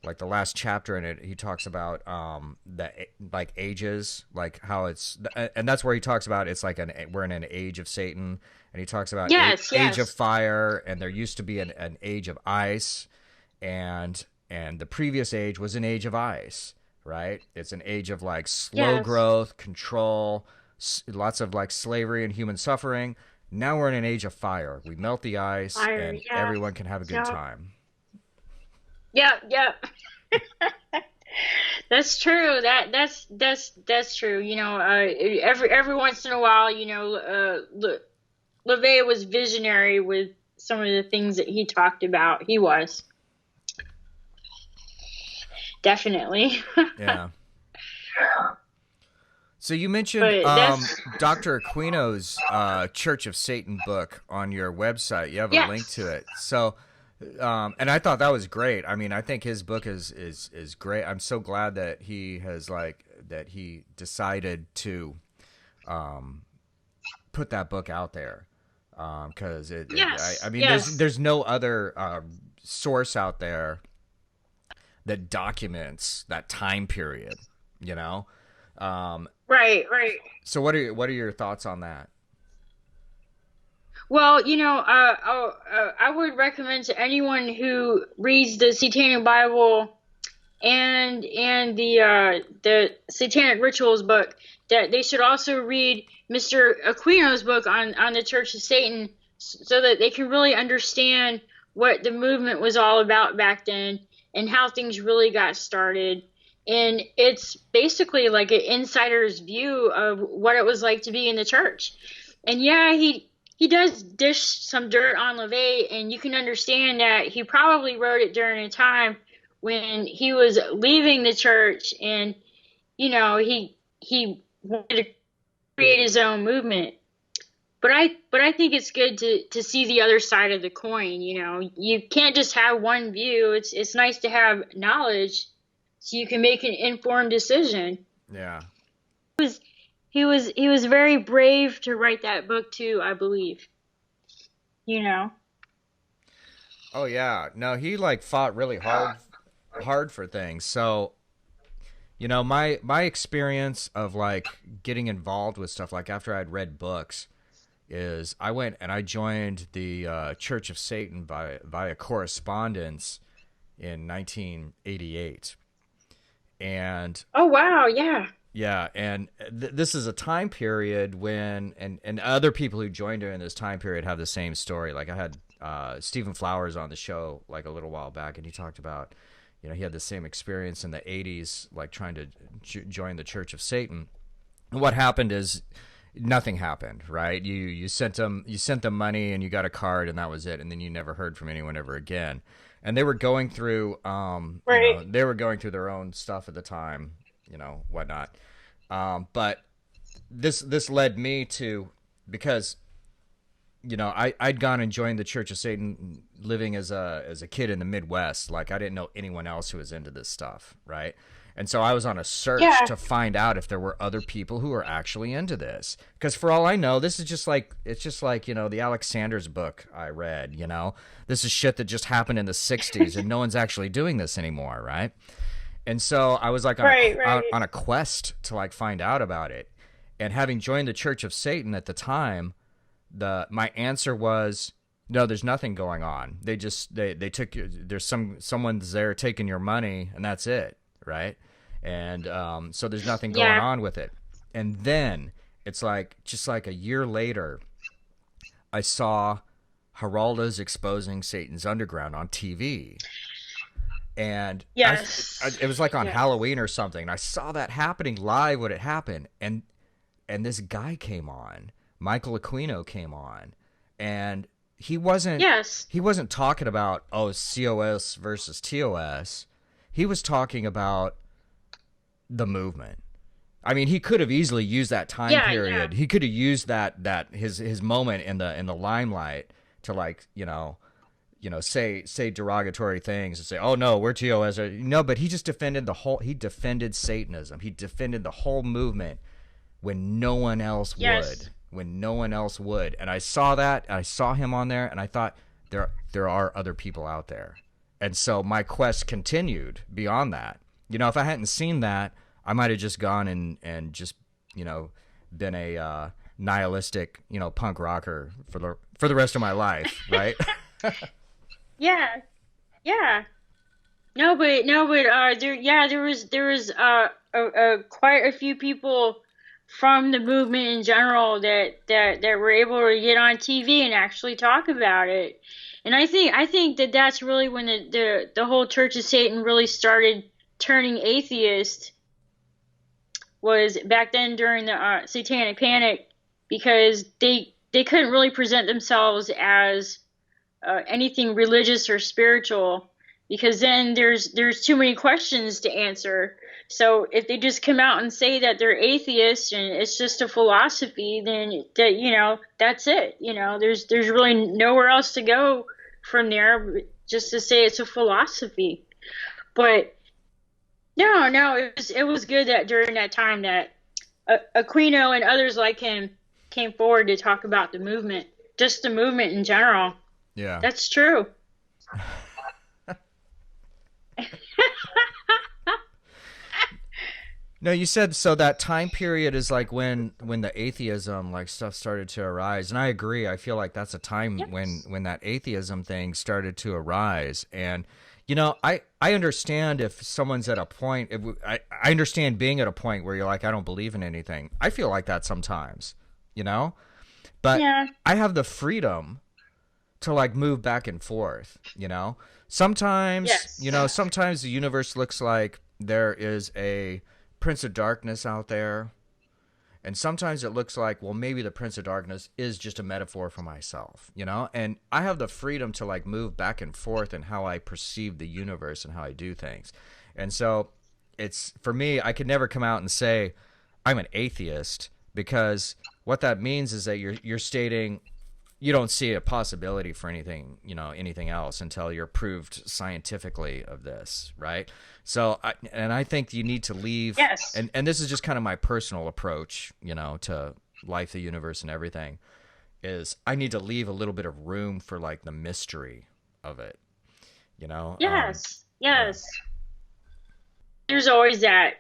like the last chapter in it, he talks about the like ages, like how it's, and that's where he talks about it's like we're in an age of Satan, and he talks about age of fire, and there used to be an age of ice, and the previous age was an age of ice, right? It's an age of like slow growth, control, lots of like slavery and human suffering. Now we're in an age of fire. We melt the ice, and everyone can have a good time. Yeah. That's true. That's true. Every once in a while, LaVey was visionary with some of the things that he talked about. He was definitely. Yeah. So you mentioned Dr. Aquino's Church of Satan book on your website. You have a link to it. So, and I thought that was great. I mean, I think his book is great. I'm so glad that he decided to put that book out there, because there's no other source out there that documents that time period. Right. So what are your thoughts on that? Well, I would recommend to anyone who reads the Satanic Bible and the Satanic Rituals book that they should also read Mr. Aquino's book on the Church of Satan, so that they can really understand what the movement was all about back then and how things really got started. And it's basically like an insider's view of what it was like to be in the church. And yeah, he does dish some dirt on LaVey, and you can understand that he probably wrote it during a time when he was leaving the church, and he wanted to create his own movement. But I think it's good to see the other side of the coin. You can't just have one view. It's nice to have knowledge so you can make an informed decision. Yeah. He was very brave to write that book too, I believe. Oh yeah. No, he like fought really hard for things. So, my experience of like getting involved with stuff, like after I'd read books, is I went and I joined the Church of Satan via correspondence in 1988. And oh wow, yeah. Yeah, and this is a time period when, and other people who joined during this time period have the same story. Like I had Stephen Flowers on the show like a little while back, and he talked about, he had the same experience in the 80s, like trying to join the Church of Satan. And what happened is nothing happened, right? You sent them money and you got a card and that was it, and then you never heard from anyone ever again. And they were going through right. They were going through their own stuff at the time, whatnot. But this led me to, because I'd gone and joined the Church of Satan living as a kid in the Midwest. Like I didn't know anyone else who was into this stuff, right? And so I was on a search to find out if there were other people who were actually into this. Because for all I know, this is just like, the Alex Sanders book I read, This is shit that just happened in the 60s and no one's actually doing this anymore, right? And so I was like on a quest to like find out about it. And having joined the Church of Satan at the time, my answer was, no, there's nothing going on. They took there's someone's there taking your money and that's it, right? And so there's nothing going on with it. And then it's like just like a year later, I saw Geraldo's Exposing Satan's Underground on TV. And it was like on Halloween or something. And I saw that happening live when it happened. And this guy came on, Michael Aquino came on, and he wasn't talking about, COS versus TOS. He was talking about the movement. I mean, he could have easily used that time period. Yeah. He could have used that his moment in the limelight to like, say derogatory things and say, "Oh no, we're TOS." No, but he just defended Satanism. He defended the whole movement when no one else would. When no one else would. And I saw that, I saw him on there, and I thought there are other people out there. And so my quest continued beyond that. If I hadn't seen that, I might have just gone and just, been a nihilistic, punk rocker for the rest of my life, right? Yeah. No, but there was quite a few people from the movement in general that were able to get on TV and actually talk about it. And I think that's really when the whole Church of Satan really started turning atheist, was back then during the Satanic Panic, because they couldn't really present themselves as anything religious or spiritual, because then there's too many questions to answer. So if they just come out and say that they're atheists and it's just a philosophy, then that's it. There's really nowhere else to go from there, just to say it's a philosophy. But no, it was good that during that time that Aquino and others like him came forward to talk about the movement, just the movement in general. Yeah, that's true. No, you said so that time period is like when the atheism like stuff started to arise, and I agree. I feel like that's a time Yes. when that atheism thing started to arise, and I understand if someone's at a point. I understand being at a point where you're like, I don't believe in anything. I feel like that sometimes, you know, but Yeah. I have the freedom to like move back and forth, Sometimes, Yes. sometimes the universe looks like there is a Prince of Darkness out there, and sometimes it looks like, well, maybe the Prince of Darkness is just a metaphor for myself, And I have the freedom to like move back and forth in how I perceive the universe and how I do things. And so it's for me, I could never come out and say I'm an atheist, because what that means is that you're stating you don't see a possibility for anything else until you're proved scientifically of this, right? So, I think you need to leave, Yes. and this is just kind of my personal approach, to life, the universe, and everything, is I need to leave a little bit of room for like the mystery of it, Yes. yeah. Yes. There's always that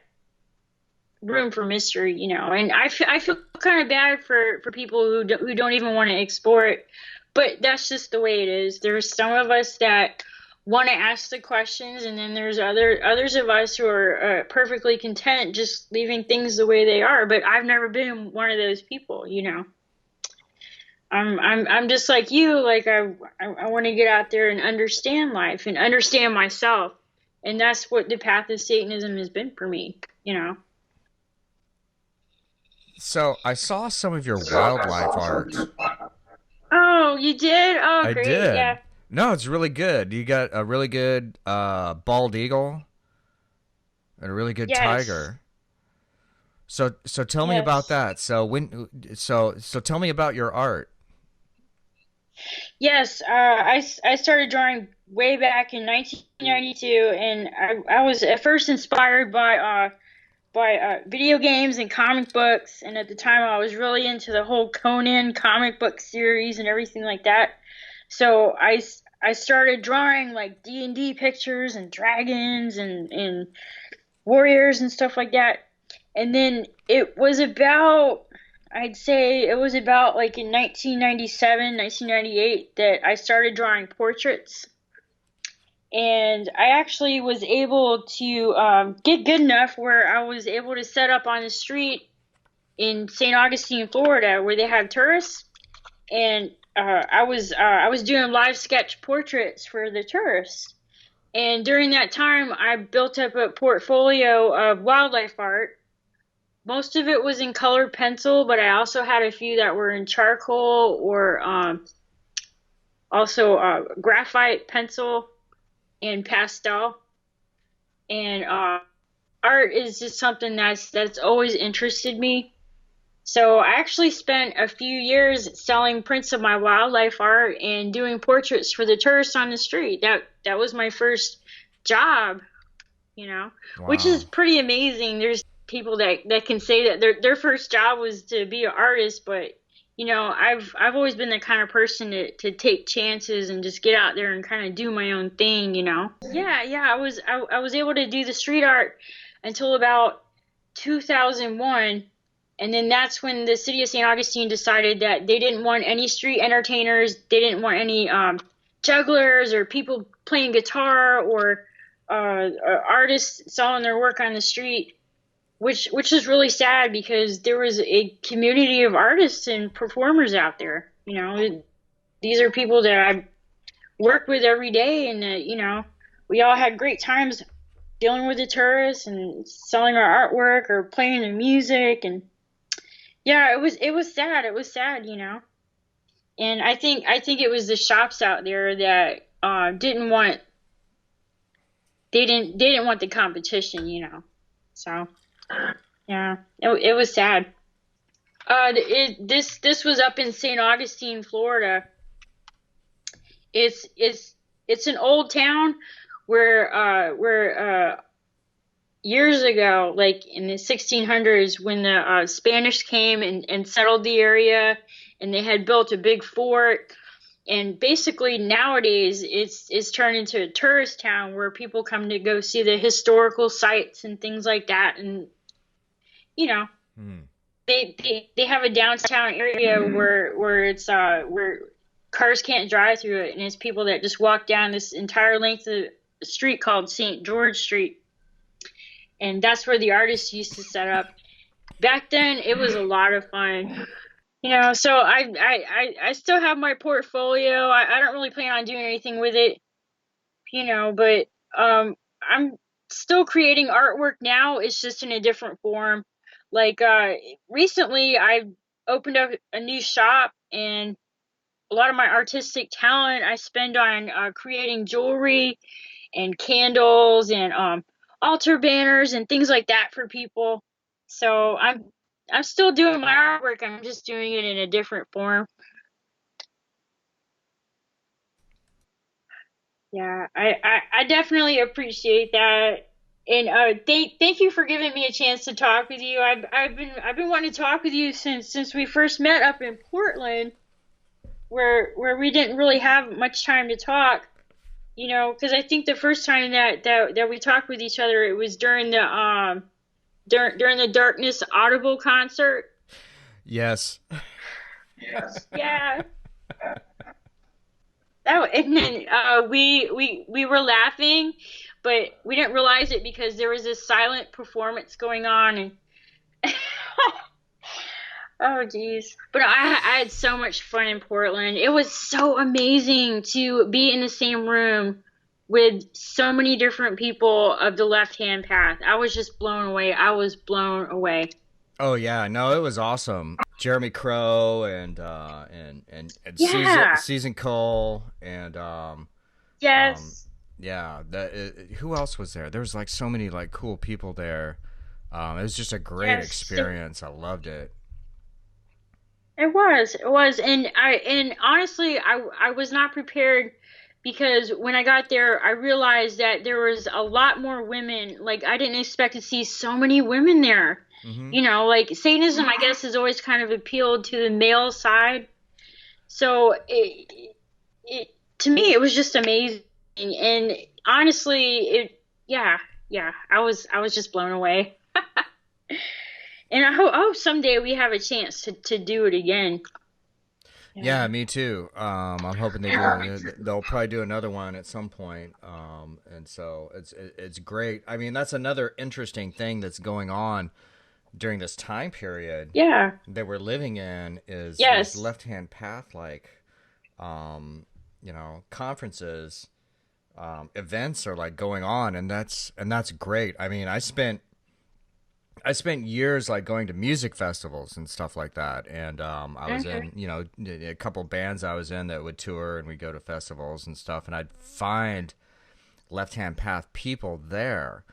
room for mystery, and I feel kind of bad for people who don't even want to explore it, but that's just the way it is. There's some of us that want to ask the questions, and then there's others of us who are perfectly content just leaving things the way they are. But I've never been one of those people. I'm just like you. Like I want to get out there and understand life and understand myself, and that's what the path of Satanism has been for me. So I saw some of your wildlife art. Oh, you did? Oh, I great. did. Yeah. No, it's really good. You got a really good bald eagle and a really good Yes. tiger. So tell me about Yes. that. So tell me about your art. Yes. I started drawing way back in 1992, and I was at first inspired by video games and comic books, and at the time I was really into the whole Conan comic book series and everything like that. So I started drawing like D&D pictures and dragons and warriors and stuff like that. And then it was about, I'd say it was about like in 1997, 1998 that I started drawing portraits. And I actually was able to get good enough where I was able to set up on the street in St. Augustine, Florida, where they had tourists. And I was doing live sketch portraits for the tourists. And during that time, I built up a portfolio of wildlife art. Most of it was in colored pencil, but I also had a few that were in charcoal or also graphite pencil and pastel. And art is just something that's always interested me. So I actually spent a few years selling prints of my wildlife art and doing portraits for the tourists on the street. That was my first job, which is Wow. pretty amazing. There's people that can say that their first job was to be an artist, but I've always been the kind of person to take chances and just get out there and kind of do my own thing. Yeah, yeah, I was able to do the street art until about 2001, and then that's when the city of St. Augustine decided that they didn't want any street entertainers, they didn't want any jugglers or people playing guitar or artists selling their work on the street, which is really sad because there was a community of artists and performers out there. These are people that I work with every day, and we all had great times dealing with the tourists and selling our artwork or playing the music. And yeah, it was sad. It was sad. And I think it was the shops out there that didn't want they didn't want the competition. So yeah, it was sad. This was up in St. Augustine, Florida. It's an old town where years ago, like in the 1600s, when the Spanish came and settled the area, and they had built a big fort. And basically nowadays it's turned into a tourist town where people come to go see the historical sites and things like that. And you know, Hmm. they have a downtown area where it's where cars can't drive through it, and it's people that just walk down this entire length of the street called St. George Street, and that's where the artists used to set up. Back then, it was a lot of fun. So I still have my portfolio. I don't really plan on doing anything with it, but I'm still creating artwork now. It's just in a different form. Like recently I've opened up a new shop, and a lot of my artistic talent I spend on creating jewelry and candles and altar banners and things like that for people. So I'm still doing my artwork. I'm just doing it in a different form. Yeah, I definitely appreciate that. And thank you for giving me a chance to talk with you. I've been wanting to talk with you since we first met up in Portland, where we didn't really have much time to talk. Because I think the first time that we talked with each other, it was during the Darkness Audible concert. Yes. Yeah. And then we were laughing, but we didn't realize it because there was this silent performance going on, and oh geez. But I had so much fun in Portland. It was so amazing to be in the same room with so many different people of the left-hand path. I was just blown away. I was blown away. Oh yeah, no, it was awesome. Jeremy Crow and Yeah. Susan Cole and Yes. yeah, who else was there? There was like so many like cool people there. It was just a great experience. I loved it. It was, and honestly, I was not prepared, because when I got there, I realized that there was a lot more women. Like, I didn't expect to see so many women there. Mm-hmm. Like Satanism, I guess, has always kind of appealed to the male side. So to me, it was just amazing, and honestly, yeah, I was just blown away. And I hope someday we have a chance to do it again. Yeah, me too. I'm hoping they do. They'll probably do another one at some point. And so it's great. I mean, that's another interesting thing that's going on during this time period. Yeah. That we're living in is yes. These left-hand path, like, conferences, events are like going on, and that's great. I mean, I spent years like going to music festivals and stuff like that, and I was in a couple bands I was in that would tour, and we'd go to festivals and stuff, and I'd find left-hand path people there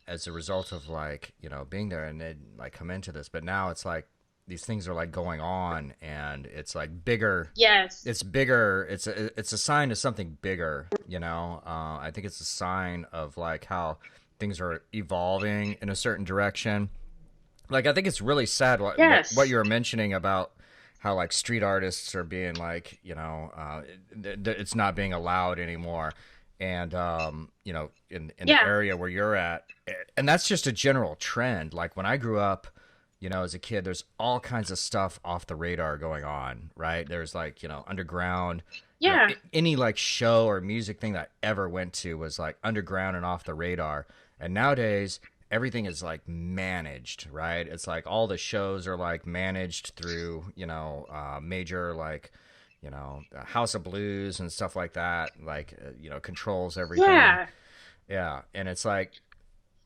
as a result of like being there, and they'd like come into this. But now it's like these things are like going on, and it's like bigger. Yes, it's bigger. It's a sign of something bigger. I think it's a sign of like how things are evolving in a certain direction. Like, I think it's really sad what you were mentioning about how like street artists are being like, it's not being allowed anymore. And, in the area where you're at, and that's just a general trend. Like when I grew up, as a kid, there's all kinds of stuff off the radar going on, right? There's like, underground. Yeah. Any like show or music thing that I ever went to was like underground and off the radar. And nowadays, everything is like managed, right? It's like all the shows are like managed through, major like, House of Blues and stuff like that, like, controls everything. Yeah. Yeah. And it's like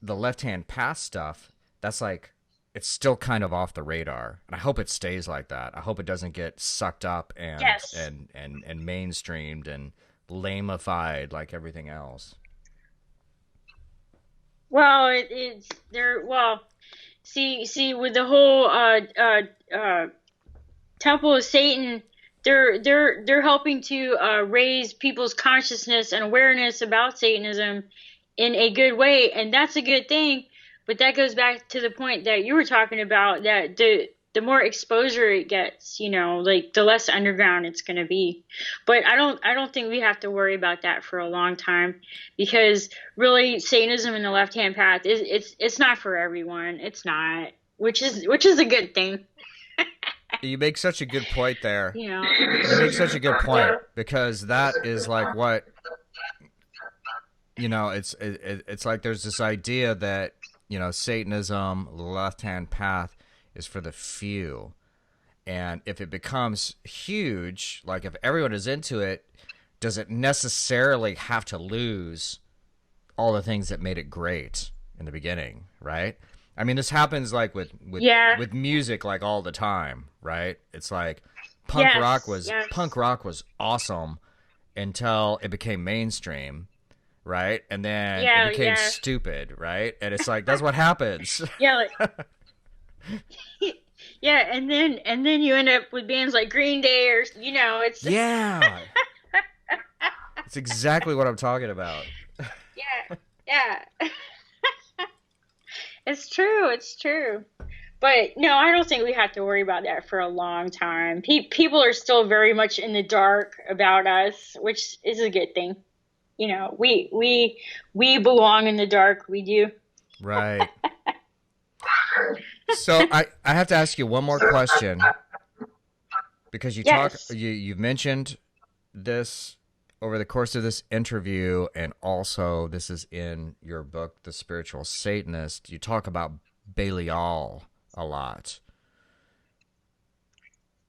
the left-hand path stuff, that's like, it's still kind of off the radar. And I hope it stays like that. I hope it doesn't get sucked up and mainstreamed and lameified like everything else. Well, it's there. Well, see, with the whole Temple of Satan, they're helping to raise people's consciousness and awareness about Satanism in a good way, and that's a good thing. But that goes back to the point that you were talking about, that the more exposure it gets, like the less underground it's going to be. But I don't think we have to worry about that for a long time, because really Satanism in the left-hand path it's not for everyone. It's not, which is a good thing. You make such a good point there. You make such a good point, because that is like what, it's like there's this idea that, Satanism, the left-hand path, is for the few. And if it becomes huge, like if everyone is into it, does it necessarily have to lose all the things that made it great in the beginning, right? I mean, this happens like with music, like all the time, right? It's like punk rock was awesome until it became mainstream, right? And then it became stupid, right? And it's like that's what happens. Yeah. Yeah, and then you end up with bands like Green Day, or it's it's exactly what I'm talking about. Yeah. It's true. But no, I don't think we have to worry about that for a long time. People are still very much in the dark about us, which is a good thing. We belong in the dark. We do. Right. So I have to ask you one more question, because you've mentioned this over the course of this interview, and also this is in your book, The Spiritual Satanist. You talk about Belial a lot.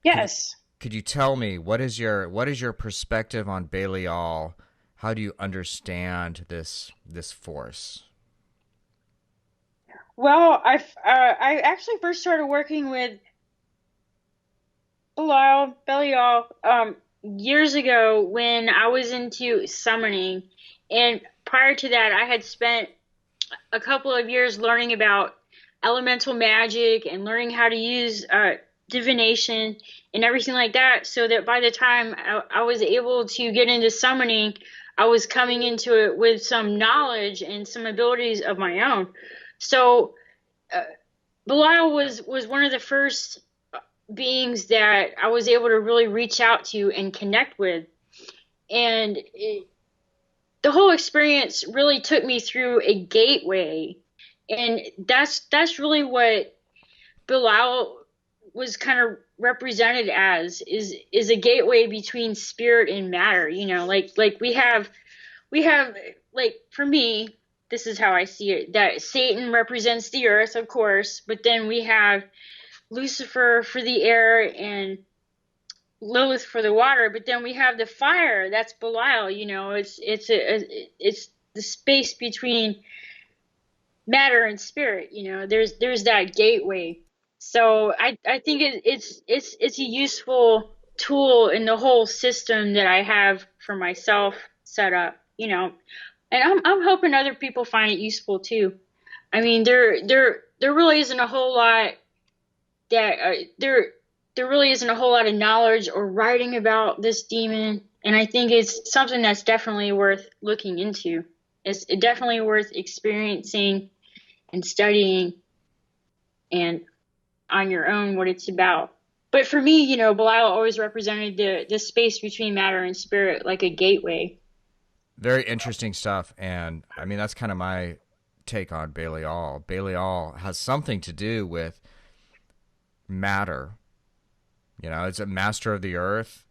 Yes. Could you tell me what is your perspective on Belial? How do you understand this force? Well, I actually first started working with Belial years ago when I was into summoning, and prior to that, I had spent a couple of years learning about elemental magic and learning how to use divination and everything like that, so that by the time I was able to get into summoning, I was coming into it with some knowledge and some abilities of my own. So Belial was one of the first beings that I was able to really reach out to and connect with. And the whole experience really took me through a gateway. And that's really what Belial was kind of represented as, is a gateway between spirit and matter. Like we have like, for me, this is how I see it, that Satan represents the earth, of course, but then we have Lucifer for the air and Lilith for the water, but then we have the fire. That's Belial. It's the space between matter and spirit. There's that gateway. So I think it's a useful tool in the whole system that I have for myself set up. And I'm hoping other people find it useful too. I mean, there really isn't a whole lot that there really isn't a whole lot of knowledge or writing about this demon, and I think it's something that's definitely worth looking into. It's definitely worth experiencing and studying, and on your own what it's about. But for me, Belial always represented the space between matter and spirit, like a gateway. Very interesting stuff, and I mean that's kind of my take on Belial. Belial has something to do with matter. It's a master of the earth,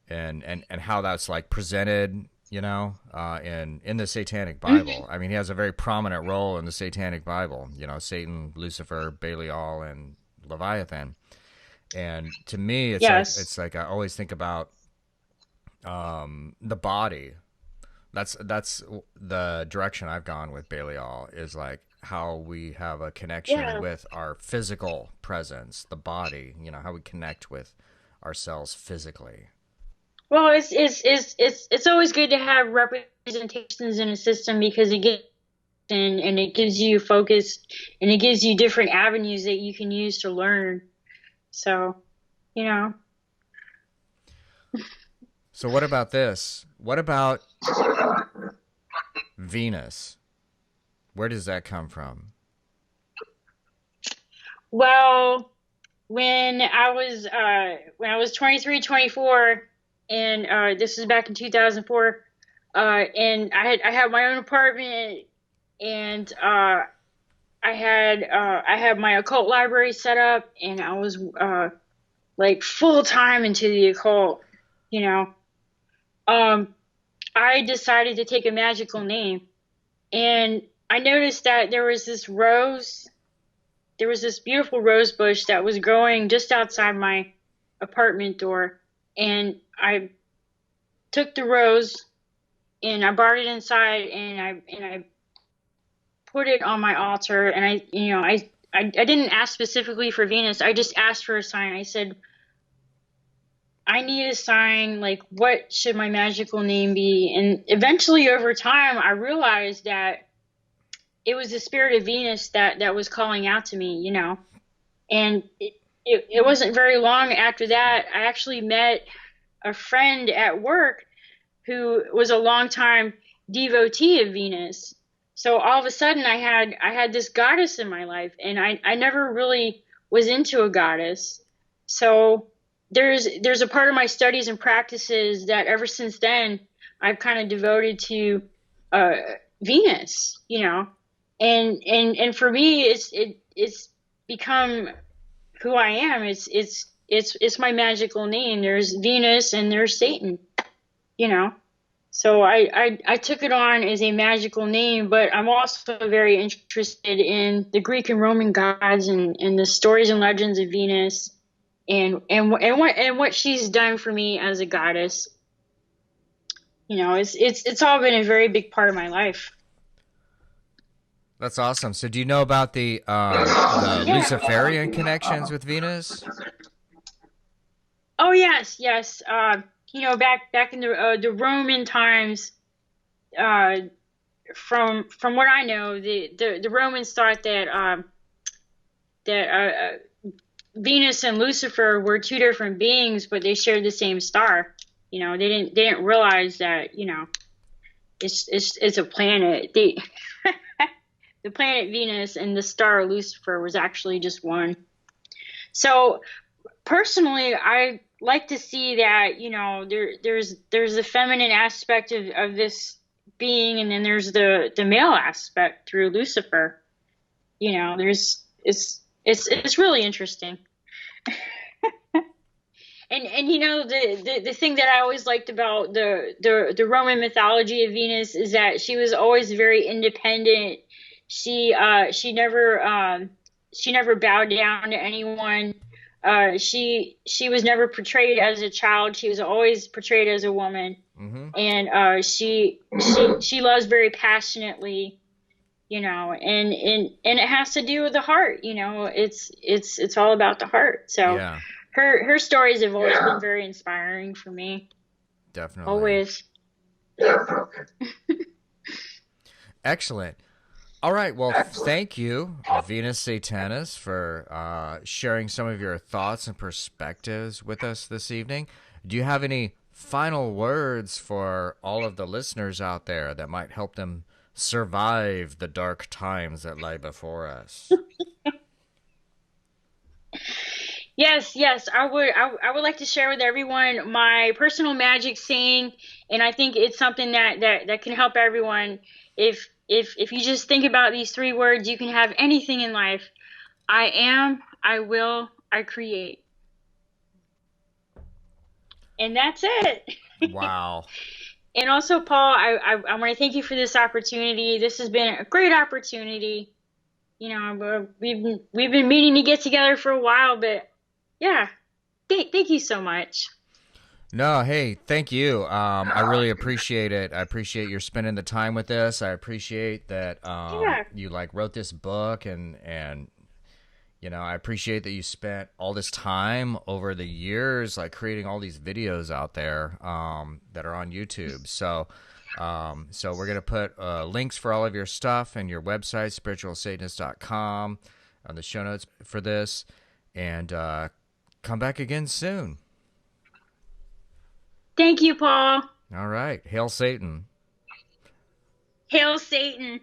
and how that's like presented, in the Satanic Bible. I mean, he has a very prominent role in the Satanic Bible. Satan, Lucifer, Belial, and Leviathan. And to me, it's like I always think about the body. That's the direction I've gone with Belial, is like how we have a connection with our physical presence, the body, how we connect with ourselves physically. Well, it's always good to have representations in a system, because it gives and it gives you focus, and it gives you different avenues that you can use to learn. So, So what about this? What about Venus? Where does that come from? Well, when I was 23, 24, and this was back in 2004, and I had my own apartment, and I had my occult library set up, and I was like full time into the occult, you know. I decided to take a magical name, and I noticed that there was this beautiful rose bush that was growing just outside my apartment door, and I took the rose and I brought it inside, and I put it on my altar, and I didn't ask specifically for Venus. I just asked for a sign. I said, I need a sign, like, what should my magical name be? And eventually over time I realized that it was the spirit of Venus that was calling out to me, you know. And it wasn't very long after that I actually met a friend at work who was a longtime devotee of Venus. So all of a sudden I had this goddess in my life, and I never really was into a goddess. So there's a part of my studies and practices that ever since then I've kind of devoted to Venus, you know. And for me it's become who I am. It's my magical name. There's Venus and there's Satan, you know. So I took it on as a magical name, but I'm also very interested in the Greek and Roman gods and the stories and legends of Venus and what she's done for me as a goddess. You know, it's all been a very big part of my life. That's awesome. So do you know about the Luciferian connections with Venus? Oh yes. You know, back in the Roman times, from what I know, the Romans thought that Venus and Lucifer were two different beings, but they shared the same star. You know, they didn't realize that, you know, it's a planet. The planet Venus and the star Lucifer was actually just one. So personally, I like to see that, you know, there's the feminine aspect of this being, and then there's the male aspect through Lucifer. You know, it's really interesting. And you know, the thing that I always liked about the Roman mythology of Venus is that she was always very independent. She never bowed down to anyone. She was never portrayed as a child. She was always portrayed as a woman. Mm-hmm. And she loves very passionately, you know, and it has to do with the heart, you know. It's all about the heart. So yeah. Her stories have always been very inspiring for me. Definitely. Always. Excellent. All right. Well, thank you, Venus Satanas, for sharing some of your thoughts and perspectives with us this evening. Do you have any final words for all of the listeners out there that might help them survive the dark times that lie before us? Yes, I would like to share with everyone my personal magic saying, and I think it's something that can help everyone. If you just think about these 3 words, you can have anything in life. I am, I will, I create. And that's it. Wow. And also, Paul, I want to thank you for this opportunity. This has been a great opportunity. You know, we've been meaning to get together for a while, but yeah, thank you so much. No, hey, thank you. I really appreciate it. I appreciate your spending the time with us. I appreciate that you like wrote this book, and you know, I appreciate that you spent all this time over the years like creating all these videos out there that are on YouTube. So we're gonna put links for all of your stuff and your website, spiritualsatanist.com, on the show notes for this, and come back again soon. Thank you, Paul. All right. Hail Satan. Hail Satan.